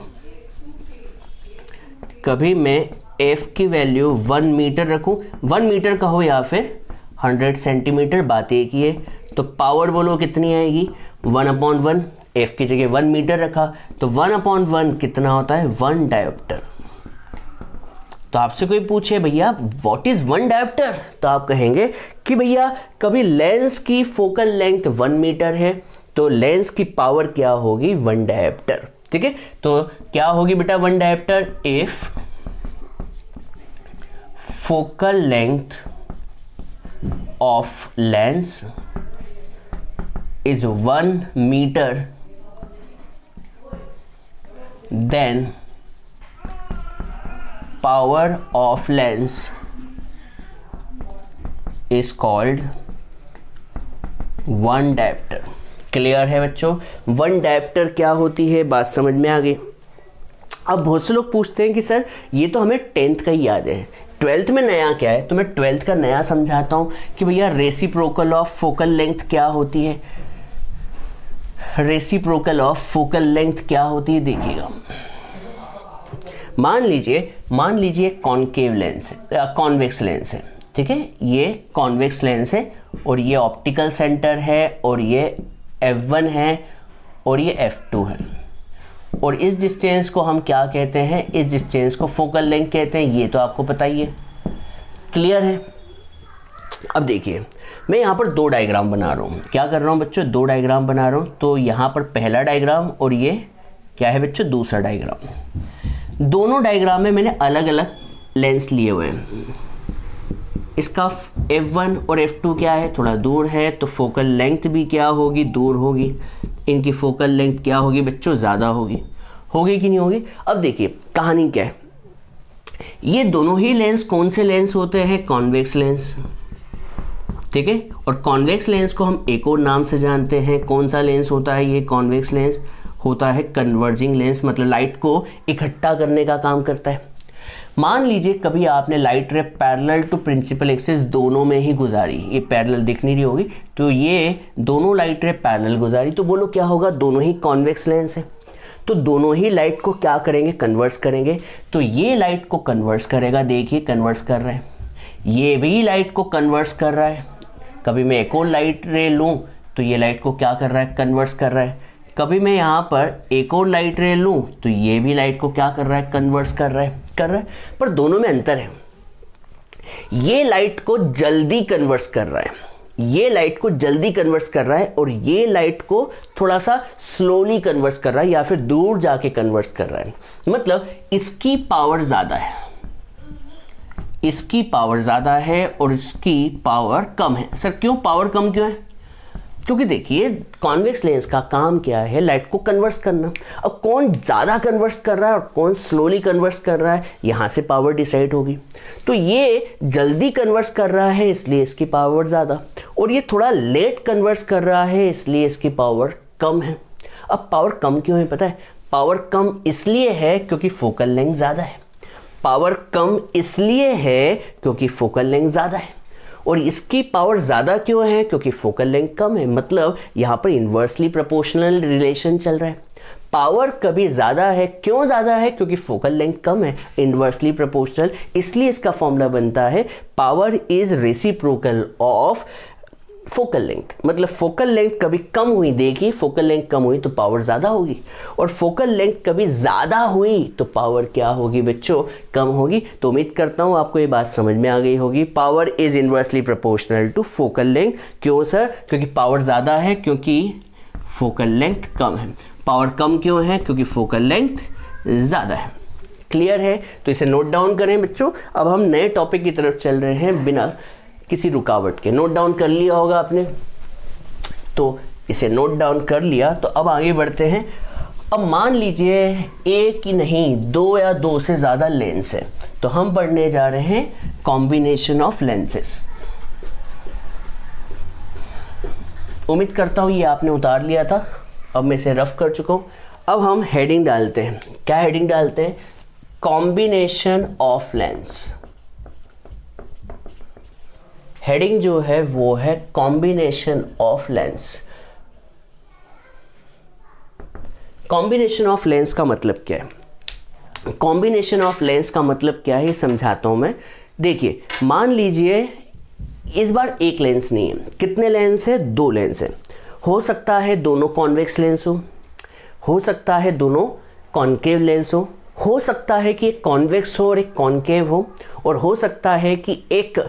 Speaker 1: कभी मैं f की वैल्यू 1 मीटर रखूं, 1 मीटर का हो या फिर 100 सेंटीमीटर, बात एक ही है। तो पावर बोलो कितनी आएगी? 1/1, f की जगह 1 मीटर रखा तो 1/1 कितना होता है? 1 डायोप्टर। तो आपसे कोई पूछे भैया व्हाट इज वन डायोप्टर, तो आप कहेंगे कि भैया कभी लेंस की फोकल लेंथ 1 मीटर है तो लेंस की पावर क्या होगी? 1 डायोप्टर। ठीक है, तो क्या होगी बेटा 1 dioptre? If focal length of lens is 1 meter, then power of lens is called 1 diopter। Clear है बच्चों? 1 डायोप्टर क्या होती है, बात समझ में आ गई। अब बहुत से लोग पूछते हैं कि सर ये तो हमें 10th का ही याद है, 12th में नया क्या है? तो मैं 12th का नया समझाता हूँ कि भैया रेसिप्रोकल ऑफ फोकल लेंथ क्या होती है। रेसिप्रोकल ऑफ फोकल लेंथ क्या होती है देखिएगा। मान लीजिए कॉन्केव लेंस है, कॉन्वेक्स लेंस है। ठीक है, ये कॉन्वेक्स लेंस है और ये ऑप्टिकल सेंटर है और ये f1 है और ये f2 है, और इस डिस्टेंस को हम क्या कहते हैं? इस डिस्टेंस को फोकल लेंथ कहते हैं। ये तो आपको पता ही है। क्लियर है? अब देखिए मैं यहाँ पर 2 डायग्राम बना रहा हूँ। क्या कर रहा हूँ बच्चों? 2 डायग्राम बना रहा हूँ। तो यहाँ पर पहला डायग्राम और ये क्या है बच्चों? दूसरा डायग्राम। दोनों डायग्राम में मैंने अलग अलग लेंस लिए हुए हैं। इसका f1 और f2 क्या है? थोड़ा दूर है, तो फोकल लेंथ भी क्या होगी? दूर होगी। इनकी फोकल लेंथ क्या होगी बच्चों? ज़्यादा होगी। होगी कि नहीं होगी? अब देखिए कहानी क्या है। ये दोनों ही लेंस कौन से लेंस होते हैं? Convex lens. ठीक है, और कॉन्वेक्स लेंस को हम एक और नाम से जानते हैं। कौन सा लेंस होता है ये? कॉन्वेक्स लेंस होता है कन्वर्जिंग लेंस, मतलब लाइट को इकट्ठा करने का काम करता है। मान लीजिए कभी आपने light ray parallel to principal axis दोनों में ही गुजारी, ये पैरेलल दिख नहीं रही होगी, तो ये दोनों लाइट रे पैरेलल गुजारी, तो बोलो क्या होगा? दोनों ही कॉन्वेक्स लेंस है, तो दोनों ही लाइट को क्या करेंगे? कन्वर्स करेंगे। तो ये लाइट को कन्वर्स करेगा, देखिए कन्वर्स कर रहा है, ये भी लाइट को कन्वर्स कर रहा है। कभी मैं एक और लाइट रे लूँ तो ये लाइट को क्या कर रहा है? कन्वर्स कर रहा है। कभी मैं यहाँ पर एक और लाइट रे लूँ तो ये भी लाइट को क्या कर रहा है? कन्वर्स कर रहा है। पर दोनों में अंतर है। ये लाइट को जल्दी कन्वर्स कर रहा है, ये लाइट को जल्दी कन्वर्स कर रहा है, और ये लाइट को थोड़ा सा स्लोली कन्वर्स कर रहा है या फिर दूर जाके कन्वर्स कर रहा है। मतलब इसकी पावर ज़्यादा है, इसकी पावर ज़्यादा है और इसकी पावर कम है। सर क्यों पावर कम क्यों है? क्योंकि देखिए कॉन्वेक्स लेंस का काम क्या है? लाइट को कन्वर्स करना। अब कौन ज़्यादा कन्वर्स कर रहा है और कौन स्लोली कन्वर्स कर रहा है, यहाँ से पावर डिसाइड होगी। तो ये जल्दी कन्वर्स कर रहा है इसलिए इसकी पावर ज़्यादा, और ये थोड़ा लेट कन्वर्स कर रहा है इसलिए इसकी पावर कम है। अब पावर कम क्यों है पता है? पावर कम इसलिए है क्योंकि फोकल लेंथ ज़्यादा है। पावर कम इसलिए है क्योंकि फोकल लेंथ ज़्यादा है, और इसकी पावर ज़्यादा क्यों है? क्योंकि फोकल लेंथ कम है। मतलब यहाँ पर इन्वर्सली प्रोपोर्शनल रिलेशन चल रहा है। पावर कभी ज़्यादा है, क्यों ज़्यादा है? क्योंकि फोकल लेंथ कम है, इन्वर्सली प्रोपोर्शनल। इसलिए इसका फॉर्मूला बनता है power is reciprocal of focal length. मतलब फोकल लेंथ कभी कम हुई, देखिए फोकल लेंथ कम हुई तो पावर ज़्यादा होगी, और फोकल लेंथ कभी ज़्यादा हुई तो पावर क्या होगी बच्चों? कम होगी। तो उम्मीद करता हूँ आपको ये बात समझ में आ गई होगी। Power is inversely proportional to focal length. क्यों सर? क्योंकि पावर ज़्यादा है, क्योंकि फोकल लेंथ कम है। पावर कम क्यों है? क्योंकि फोकल लेंथ ज़्यादा है। क्लियर है? तो इसे नोट डाउन करें बच्चों। अब हम नए टॉपिक की तरफ चल रहे हैं बिना किसी रुकावट के। नोट डाउन कर लिया होगा आपने, तो इसे नोट डाउन कर लिया तो अब आगे बढ़ते हैं। अब मान लीजिए एक ही नहीं, दो या दो से ज़्यादा लेंस है, तो हम पढ़ने जा रहे हैं कॉम्बिनेशन ऑफ लेंसेस। उम्मीद करता हूँ ये आपने उतार लिया था, अब मैं इसे रफ कर चुका हूँ। अब हम हेडिंग डालते हैं। क्या हेडिंग डालते हैं? Combination of lens. हेडिंग जो है वो है combination of lens. Combination of lens का मतलब क्या है? कॉम्बिनेशन ऑफ लेंस का मतलब क्या है समझाता हूं मैं। देखिए, मान लीजिए इस बार एक लेंस नहीं है, कितने लेंस है? दो लेंस है। हो सकता है दोनों कॉन्वेक्स लेंस हो सकता है दोनों कॉन्केव लेंस हो सकता है कि एक कॉन्वेक्स हो और एक कॉन्केव हो, और हो सकता है कि एक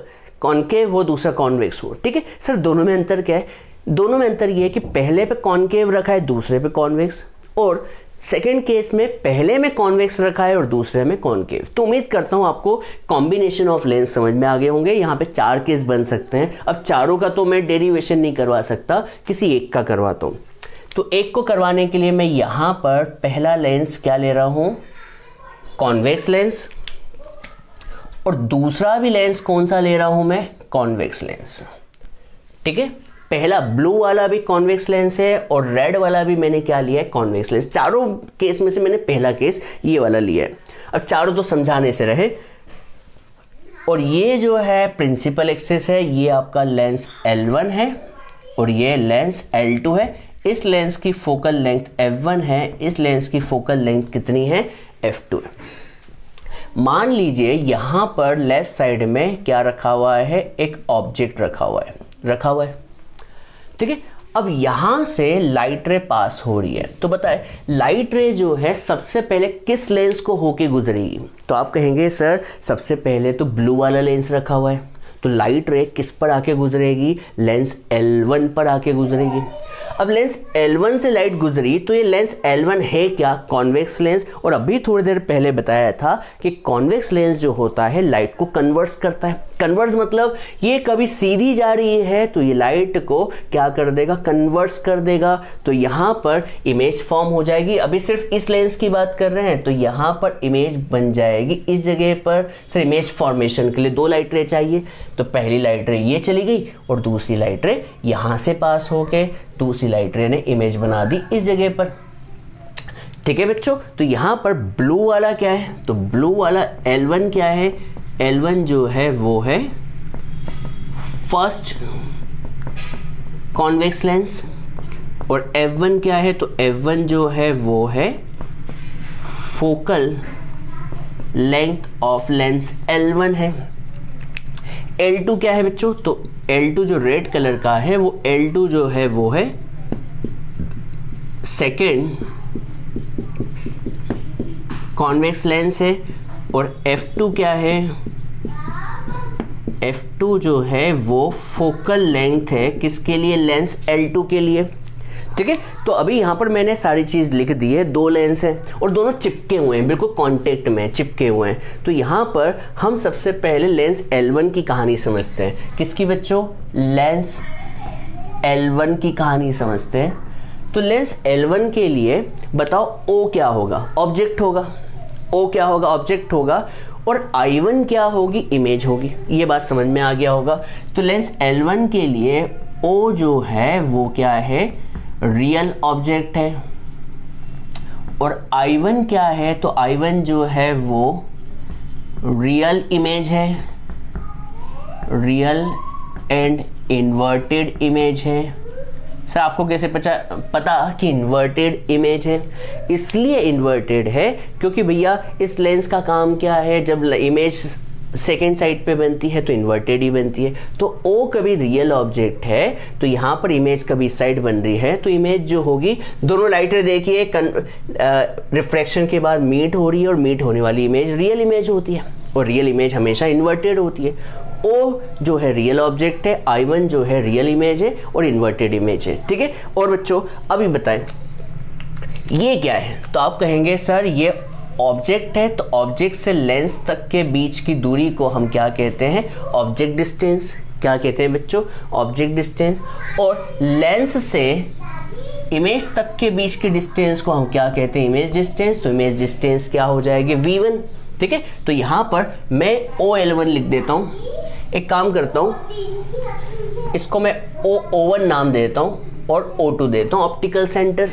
Speaker 1: कॉन्केव हो दूसरा कॉन्वेक्स हो। ठीक है सर, दोनों में अंतर क्या है? दोनों में अंतर ये है कि पहले पे कॉन्केव रखा है, दूसरे पे कॉन्वेक्स, और सेकेंड केस में पहले में कॉन्वेक्स रखा है और दूसरे में कॉन्केव। तो उम्मीद करता हूँ आपको कॉम्बिनेशन ऑफ लेंस समझ में आ गए होंगे। यहाँ पे 4 केस बन सकते हैं। अब चारों का तो मैं डेरिवेशन नहीं करवा सकता, किसी एक का करवाता हूँ। तो एक को करवाने के लिए मैं यहाँ पर पहला लेंस क्या ले रहा हूँ? Convex lens. और दूसरा भी लेंस कौन सा ले रहा हूँ मैं? Convex lens. ठीक है, पहला ब्लू वाला भी कॉन्वेक्स लेंस है और रेड वाला भी मैंने क्या लिया है? Convex lens. चारों केस में से मैंने पहला केस ये वाला लिया है। अब चारों तो समझाने से रहे। और ये जो है प्रिंसिपल एक्सिस है, ये आपका लेंस L1 है और ये लेंस L2 है। इस लेंस की फोकल लेंथ F1 है, इस लेंस की फोकल लेंथ कितनी है? F2 है। मान लीजिए यहाँ पर लेफ्ट साइड में क्या रखा हुआ है? एक ऑब्जेक्ट रखा हुआ है। ठीक है, अब यहां से लाइट रे पास हो रही है, तो बताए लाइट रे जो है सबसे पहले किस लेंस को होके गुजरेगी? तो आप कहेंगे सर सबसे पहले तो ब्लू वाला लेंस रखा हुआ है, तो लाइट रे किस पर आके गुजरेगी? लेंस L1 पर आके गुजरेगी। अब लेंस L1 से लाइट गुजरी तो ये लेंस L1 है क्या? Convex lens. और अभी थोड़ी देर पहले बताया था कि कॉन्वेक्स लेंस जो होता है लाइट को कन्वर्स करता है। कन्वर्स मतलब ये कभी सीधी जा रही है तो ये लाइट को क्या कर देगा? कन्वर्स कर देगा। तो यहाँ पर इमेज फॉर्म हो जाएगी। अभी सिर्फ इस लेंस की बात कर रहे हैं तो यहाँ पर इमेज बन जाएगी। इस जगह पर सर इमेज फॉर्मेशन के लिए 2 लाइट रे चाहिए, तो पहली लाइट रे ये चली गई और दूसरी लाइट रे यहाँ से पास होके दूसरी लाइट रे ने इमेज बना दी इस जगह पर। ठीक है बच्चों, तो यहाँ पर ब्लू वाला क्या है? तो ब्लू वाला L1 क्या है? L1 जो है वो है फर्स्ट कॉन्वेक्स लेंस। और F1 क्या है? तो F1 जो है वो है focal length of lens L1 है। L2 क्या है बच्चों? तो L2 जो रेड कलर का है वो L2 जो है वो है सेकेंड कॉन्वेक्स लेंस है। और F2 क्या है? F2 जो है वो फोकल लेंथ है किसके लिए? लेंस L2 के लिए। ठीक है, तो अभी यहाँ पर मैंने सारी चीज़ लिख दी है। 2 लेंस हैं और दोनों चिपके हुए हैं, बिल्कुल कांटेक्ट में चिपके हुए हैं। तो यहाँ पर हम सबसे पहले लेंस L1 की कहानी समझते हैं। किसकी बच्चों? लेंस L1 की कहानी समझते हैं। तो लेंस L1 के लिए बताओ O क्या होगा? ऑब्जेक्ट होगा। O क्या होगा? ऑब्जेक्ट होगा। और I1 क्या होगी? इमेज होगी। ये बात समझ में आ गया होगा। तो लेंस L1 के लिए O जो है वो क्या है? रियल ऑब्जेक्ट है। और I1 क्या है? तो I1 जो है वो रियल इमेज है, रियल एंड इन्वर्टेड इमेज है। सर आपको कैसे पता कि इन्वर्टेड इमेज है? इसलिए इन्वर्टेड है क्योंकि भैया इस लेंस का काम क्या है? जब इमेज सेकेंड साइड पे बनती है तो इन्वर्टेड ही बनती है। तो O कभी रियल ऑब्जेक्ट है तो यहाँ पर इमेज कभी इस साइड बन रही है तो इमेज जो होगी, दोनों लाइटें देखिए रिफ्रैक्शन के बाद मीट हो रही है और मीट होने वाली इमेज रियल इमेज होती है और रियल इमेज हमेशा इन्वर्टेड होती है। O जो है रियल ऑब्जेक्ट है, I1 जो है रियल इमेज है और इन्वर्टेड इमेज है, ठीक है। और बच्चों अभी बताएं ये क्या है, तो आप कहेंगे सर ये ऑब्जेक्ट है, तो ऑब्जेक्ट से लेंस तक के बीच की दूरी को हम क्या कहते हैं, ऑब्जेक्ट डिस्टेंस। क्या कहते हैं बच्चों, ऑब्जेक्ट डिस्टेंस। और लेंस से इमेज तक के बीच की डिस्टेंस को हम क्या कहते हैं, इमेज डिस्टेंस। तो इमेज डिस्टेंस क्या हो जाएगी, V1, ठीक है। तो यहाँ पर मैं OL1 लिख देता हूँ। एक काम करता हूँ, इसको मैं O1 नाम देता हूँ और O2 देता हूँ, ऑप्टिकल सेंटर।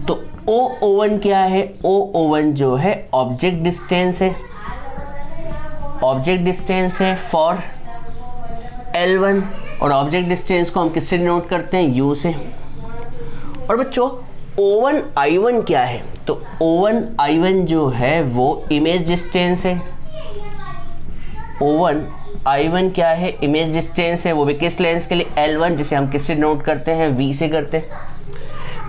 Speaker 1: तो O1 क्या है, O1 जो है ऑब्जेक्ट डिस्टेंस है, ऑब्जेक्ट डिस्टेंस है फॉर L1। और ऑब्जेक्ट डिस्टेंस को हम किससे डिनोट करते हैं, U से। और बच्चों O1 I1 क्या है, तो O1 I1 जो है वो इमेज डिस्टेंस है। O1 I1 क्या है, इमेज डिस्टेंस है, वो भी किस लेंस के लिए, L1, जिसे हम किससे डिनोट करते हैं, V से करते हैं।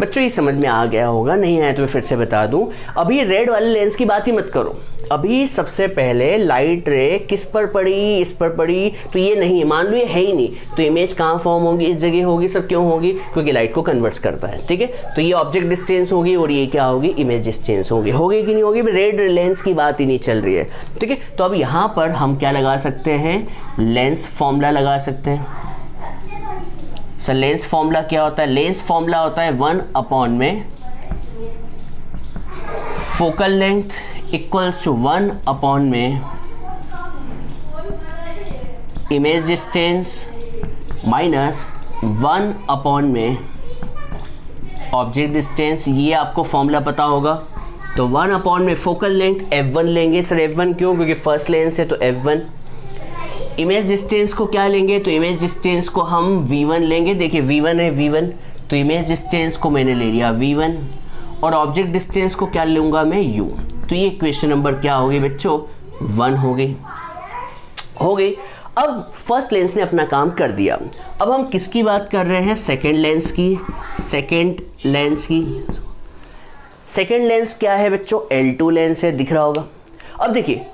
Speaker 1: बच्चों ये समझ में आ गया होगा, नहीं आया तो मैं फिर से बता दूं। अभी रेड वाले लेंस की बात ही मत करो, अभी सबसे पहले लाइट रे किस पर पड़ी, इस पर पड़ी, तो ये नहीं, मान लो ये है ही नहीं, तो इमेज कहाँ फॉर्म होगी, इस जगह होगी। सब क्यों होगी, क्योंकि लाइट को कन्वर्ट्स करता है, ठीक है। तो ये ऑब्जेक्ट डिस्टेंस होगी और ये क्या होगी, इमेज डिस्टेंस होगी। होगी कि नहीं होगी, रेड लेंस की बात ही नहीं चल रही है, ठीक है। तो अब यहाँ पर हम क्या लगा सकते हैं, लेंस फॉर्मूला लगा सकते हैं। सर लेंस फॉर्मूला क्या होता है, लेंस फॉर्मूला होता है 1 में फोकल लेंथ इक्वल्स टू 1 में इमेज डिस्टेंस माइनस 1 में ऑब्जेक्ट डिस्टेंस। ये आपको फॉर्मूला पता होगा। तो 1 में फोकल लेंथ F1 लेंगे। सर F1 क्यों, क्योंकि फर्स्ट लेंस है तो F1। इमेज डिस्टेंस को क्या लेंगे, तो इमेज डिस्टेंस को हम V1 लेंगे। देखिए V1 है V1, तो इमेज डिस्टेंस को मैंने ले लिया V1 और ऑब्जेक्ट डिस्टेंस को क्या लूँगा मैं, U। तो ये इक्वेशन नंबर क्या हो गई बच्चों, 1 हो गई। अब फर्स्ट लेंस ने अपना काम कर दिया। अब हम किसकी बात कर रहे हैं, सेकेंड लेंस की। सेकेंड लेंस क्या है बच्चों, L2 लेंस है, दिख रहा होगा। अब देखिए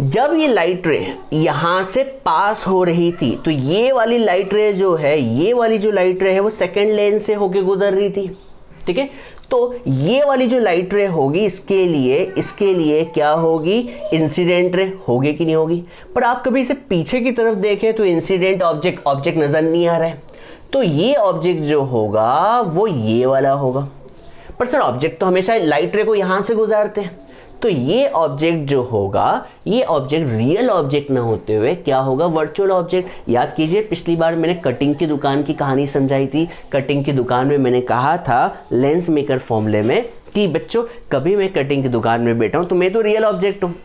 Speaker 1: जब ये लाइट रे यहाँ से पास हो रही थी, तो ये वाली लाइट रे जो है, ये वाली जो लाइट रे है वो सेकेंड लेंस से होके गुजर रही थी, ठीक है। तो ये वाली जो लाइट रे होगी इसके लिए क्या होगी, इंसिडेंट रे होगी कि नहीं होगी। पर आप कभी इसे पीछे की तरफ देखें तो इंसिडेंट ऑब्जेक्ट नजर नहीं आ रहा है। तो ये ऑब्जेक्ट जो होगा वो ये वाला होगा। पर सर ऑब्जेक्ट तो हमेशा लाइट रे को यहाँ से गुजारते हैं, तो ये ऑब्जेक्ट जो होगा, ये ऑब्जेक्ट रियल ऑब्जेक्ट ना होते हुए क्या होगा, वर्चुअल ऑब्जेक्ट। याद कीजिए पिछली बार मैंने कटिंग की दुकान की कहानी समझाई थी। कटिंग की दुकान में मैंने कहा था लेंस मेकर फॉर्मूले में कि बच्चों कभी मैं कटिंग की दुकान में बैठा हूँ तो मैं तो रियल ऑब्जेक्ट हूँ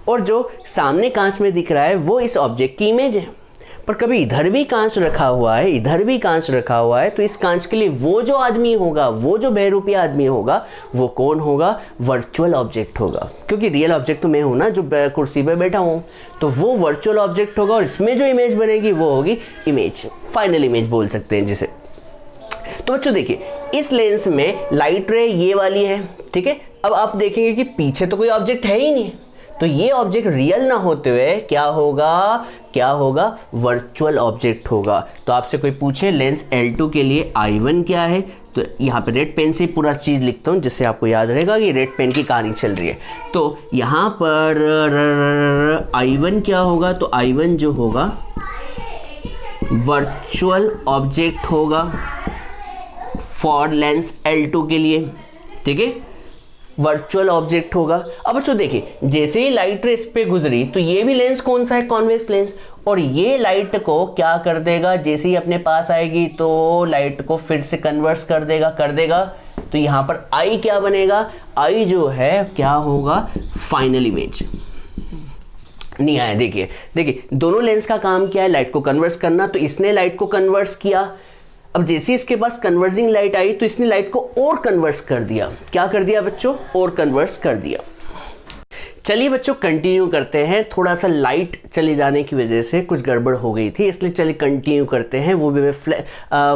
Speaker 1: और जो सामने कांच में दिख रहा है वो इस ऑब्जेक्ट की इमेज है। पर कभी इधर भी कांच रखा हुआ है, इधर भी कांच रखा हुआ है, तो इस कांच के लिए वो जो आदमी होगा, वो जो बहरूपिया आदमी होगा, वो कौन होगा, वर्चुअल ऑब्जेक्ट होगा। क्योंकि रियल ऑब्जेक्ट तो मैं हूं ना जो कुर्सी पे बैठा हूं, तो वो वर्चुअल ऑब्जेक्ट होगा और इसमें जो इमेज बनेगी वो होगी इमेज, फाइनल इमेज बोल सकते हैं जिसे। तो बच्चों देखिए इस लेंस में लाइट रे ये वाली है, ठीक है। अब आप देखेंगे कि पीछे तो कोई ऑब्जेक्ट है ही नहीं, तो ये ऑब्जेक्ट रियल ना होते हुए क्या होगा, वर्चुअल ऑब्जेक्ट होगा। तो आपसे कोई पूछे लेंस L2 के लिए I1 क्या है, तो यहाँ पे रेड पेन से पूरा चीज़ लिखता हूँ जिससे आपको याद रहेगा कि रेड पेन की कहानी चल रही है। तो यहाँ पर I1 क्या होगा, तो I1 जो होगा वर्चुअल ऑब्जेक्ट होगा फॉर लेंस L2 के लिए, ठीक है, वर्चुअल ऑब्जेक्ट होगा। अब बच्चों देखिए जैसे ही लाइट रे इस पे गुजरी तो ये भी लेंस कौन सा है, कॉन्वेक्स लेंस, और ये लाइट को क्या कर देगा, जैसे ही अपने पास आएगी तो लाइट को फिर से कन्वर्स कर देगा। तो यहाँ पर आई क्या बनेगा, आई जो है क्या होगा, फाइनल इमेज। नहीं आया, देखिए दोनों लेंस का काम क्या है, लाइट को कन्वर्स करना। तो इसने लाइट को कन्वर्स किया, अब जैसे इसके पास कन्वर्जिंग लाइट आई तो इसने लाइट को और कन्वर्स कर दिया। क्या कर दिया बच्चों, और कन्वर्स कर दिया। चलिए बच्चों कंटिन्यू करते हैं। थोड़ा सा लाइट चली जाने की वजह से कुछ गड़बड़ हो गई थी, इसलिए चलिए कंटिन्यू करते हैं। वो भी मैं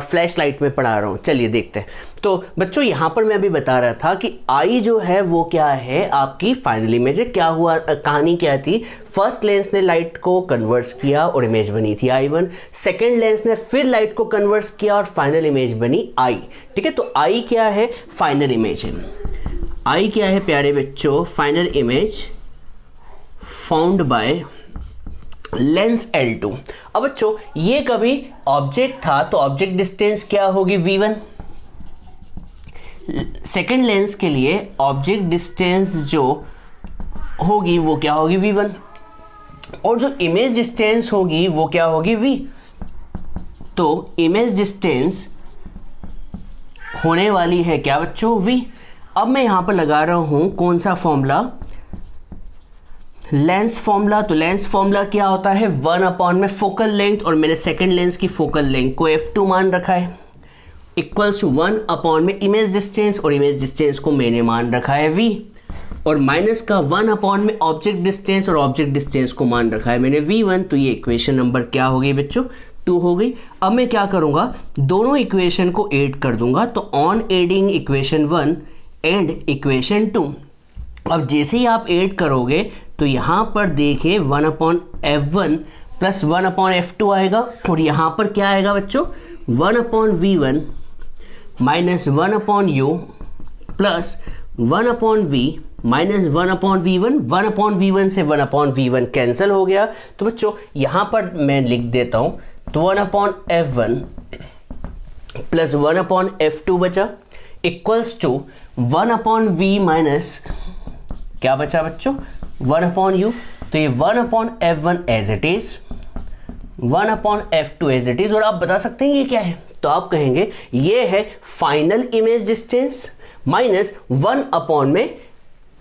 Speaker 1: फ्लैश लाइट में पढ़ा रहा हूँ। चलिए देखते हैं। तो बच्चों यहाँ पर मैं अभी बता रहा था कि आई जो है वो क्या है, आपकी फाइनल इमेज है। क्या हुआ, कहानी क्या थी, फर्स्ट लेंस ने लाइट को कन्वर्स किया और इमेज बनी थी I1। सेकेंड लेंस ने फिर लाइट को कन्वर्स किया और फाइनल इमेज बनी I। ठीक है, तो I क्या है, फाइनल इमेज है। I क्या है प्यारे बच्चों, final image found by lens L2। अब बच्चों ये कभी ऑब्जेक्ट था तो ऑब्जेक्ट डिस्टेंस क्या होगी, V1। सेकेंड लेंस के लिए ऑब्जेक्ट डिस्टेंस जो होगी वो क्या होगी, V1। और जो इमेज डिस्टेंस होगी वो क्या होगी, V। तो इमेज डिस्टेंस होने वाली है क्या बच्चों, V। अब मैं यहां पर लगा रहा हूं कौन सा फॉर्मूला, लेंस फॉर्मूला। तो लेंस फॉर्मूला क्या होता है, 1 में फोकल लेंथ, और मैंने सेकेंड लेंस की फोकल लेंथ को f2 मान रखा है, इक्वल्स टू 1 में इमेज डिस्टेंस, और इमेज डिस्टेंस को मैंने मान रखा है v, और माइनस का 1 में ऑब्जेक्ट डिस्टेंस, और ऑब्जेक्ट डिस्टेंस को मान रखा है मैंने v1। तो ये इक्वेशन नंबर क्या हो गई बच्चों, 2 हो गई। अब मैं क्या करूंगा, दोनों इक्वेशन को ऐड कर दूंगा। तो on adding equation 1 and equation 2, अब जैसे ही आप ऐड करोगे तो यहाँ पर देखिए 1/f1 प्लस 1/f2 आएगा, और यहाँ पर क्या आएगा बच्चों, 1/v1 minus 1/u plus 1/v minus 1/v1। 1/v1 से 1/v1 कैंसिल हो गया। तो बच्चों यहाँ पर मैं लिख देता हूँ, तो 1/f1 प्लस 1/f2 बचा, इक्वल्स टू 1/v माइनस क्या बचा बच्चों, 1/u। तो ये 1/f1 as it is, 1/f2 as it is. और आप बता सकते हैं ये क्या है, तो आप कहेंगे ये है फाइनल इमेज डिस्टेंस माइनस 1 में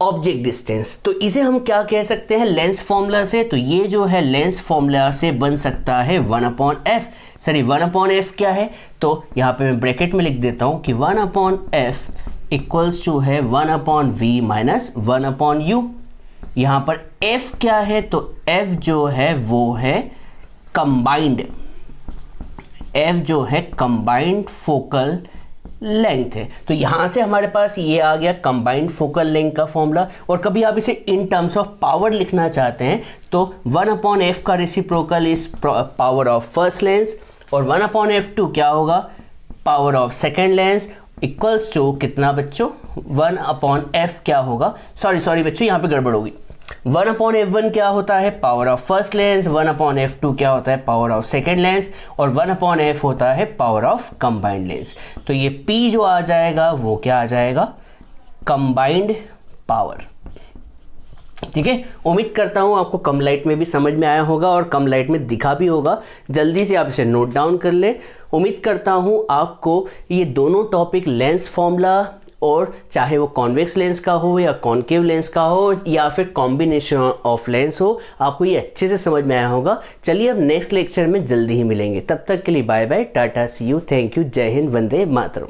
Speaker 1: ऑब्जेक्ट डिस्टेंस। तो इसे हम क्या कह सकते हैं, लेंस फॉर्मूला से। तो ये जो है लेंस फॉर्मूला से बन सकता है 1/f। सॉरी 1/f क्या है, तो यहाँ पे मैं ब्रैकेट में लिख देता हूँ कि 1/f इक्वल्स टू है 1/v माइनस 1/u। यहाँ पर f क्या है, तो f जो है वो है कंबाइंड, f जो है कंबाइंड फोकल लेंथ है। तो यहाँ से हमारे पास ये आ गया कंबाइंड फोकल लेंथ का फॉर्मूला। और कभी आप इसे इन टर्म्स ऑफ पावर लिखना चाहते हैं तो 1/f का reciprocal is power of first lens, और 1/f2 क्या होगा, power of second lens, equals to कितना बच्चों, 1/f क्या होगा, सॉरी बच्चों यहाँ पे गड़बड़ होगी। 1/f1 क्या होता है, power of first lens, 1/f2 क्या होता है, पावर ऑफ सेकेंड लेंस, और 1/f होता है पावर ऑफ कंबाइंड लेंस। तो ये P जो आ जाएगा वो क्या आ जाएगा, कंबाइंड पावर। ठीक है, उम्मीद करता हूँ आपको कम लाइट में भी समझ में आया होगा और कम लाइट में दिखा भी होगा। जल्दी से आप इसे नोट डाउन कर ले। उम्मीद करता हूँ आपको ये दोनों टॉपिक, लेंस फॉर्मूला और चाहे वो कॉन्वेक्स लेंस का हो या कॉन्केव लेंस का हो या फिर कॉम्बिनेशन ऑफ लेंस हो, आपको ये अच्छे से समझ में आया होगा। चलिए अब नेक्स्ट लेक्चर में जल्दी ही मिलेंगे। तब तक के लिए bye bye, tata, see you, thank you, जय हिंद, वंदे मातरम।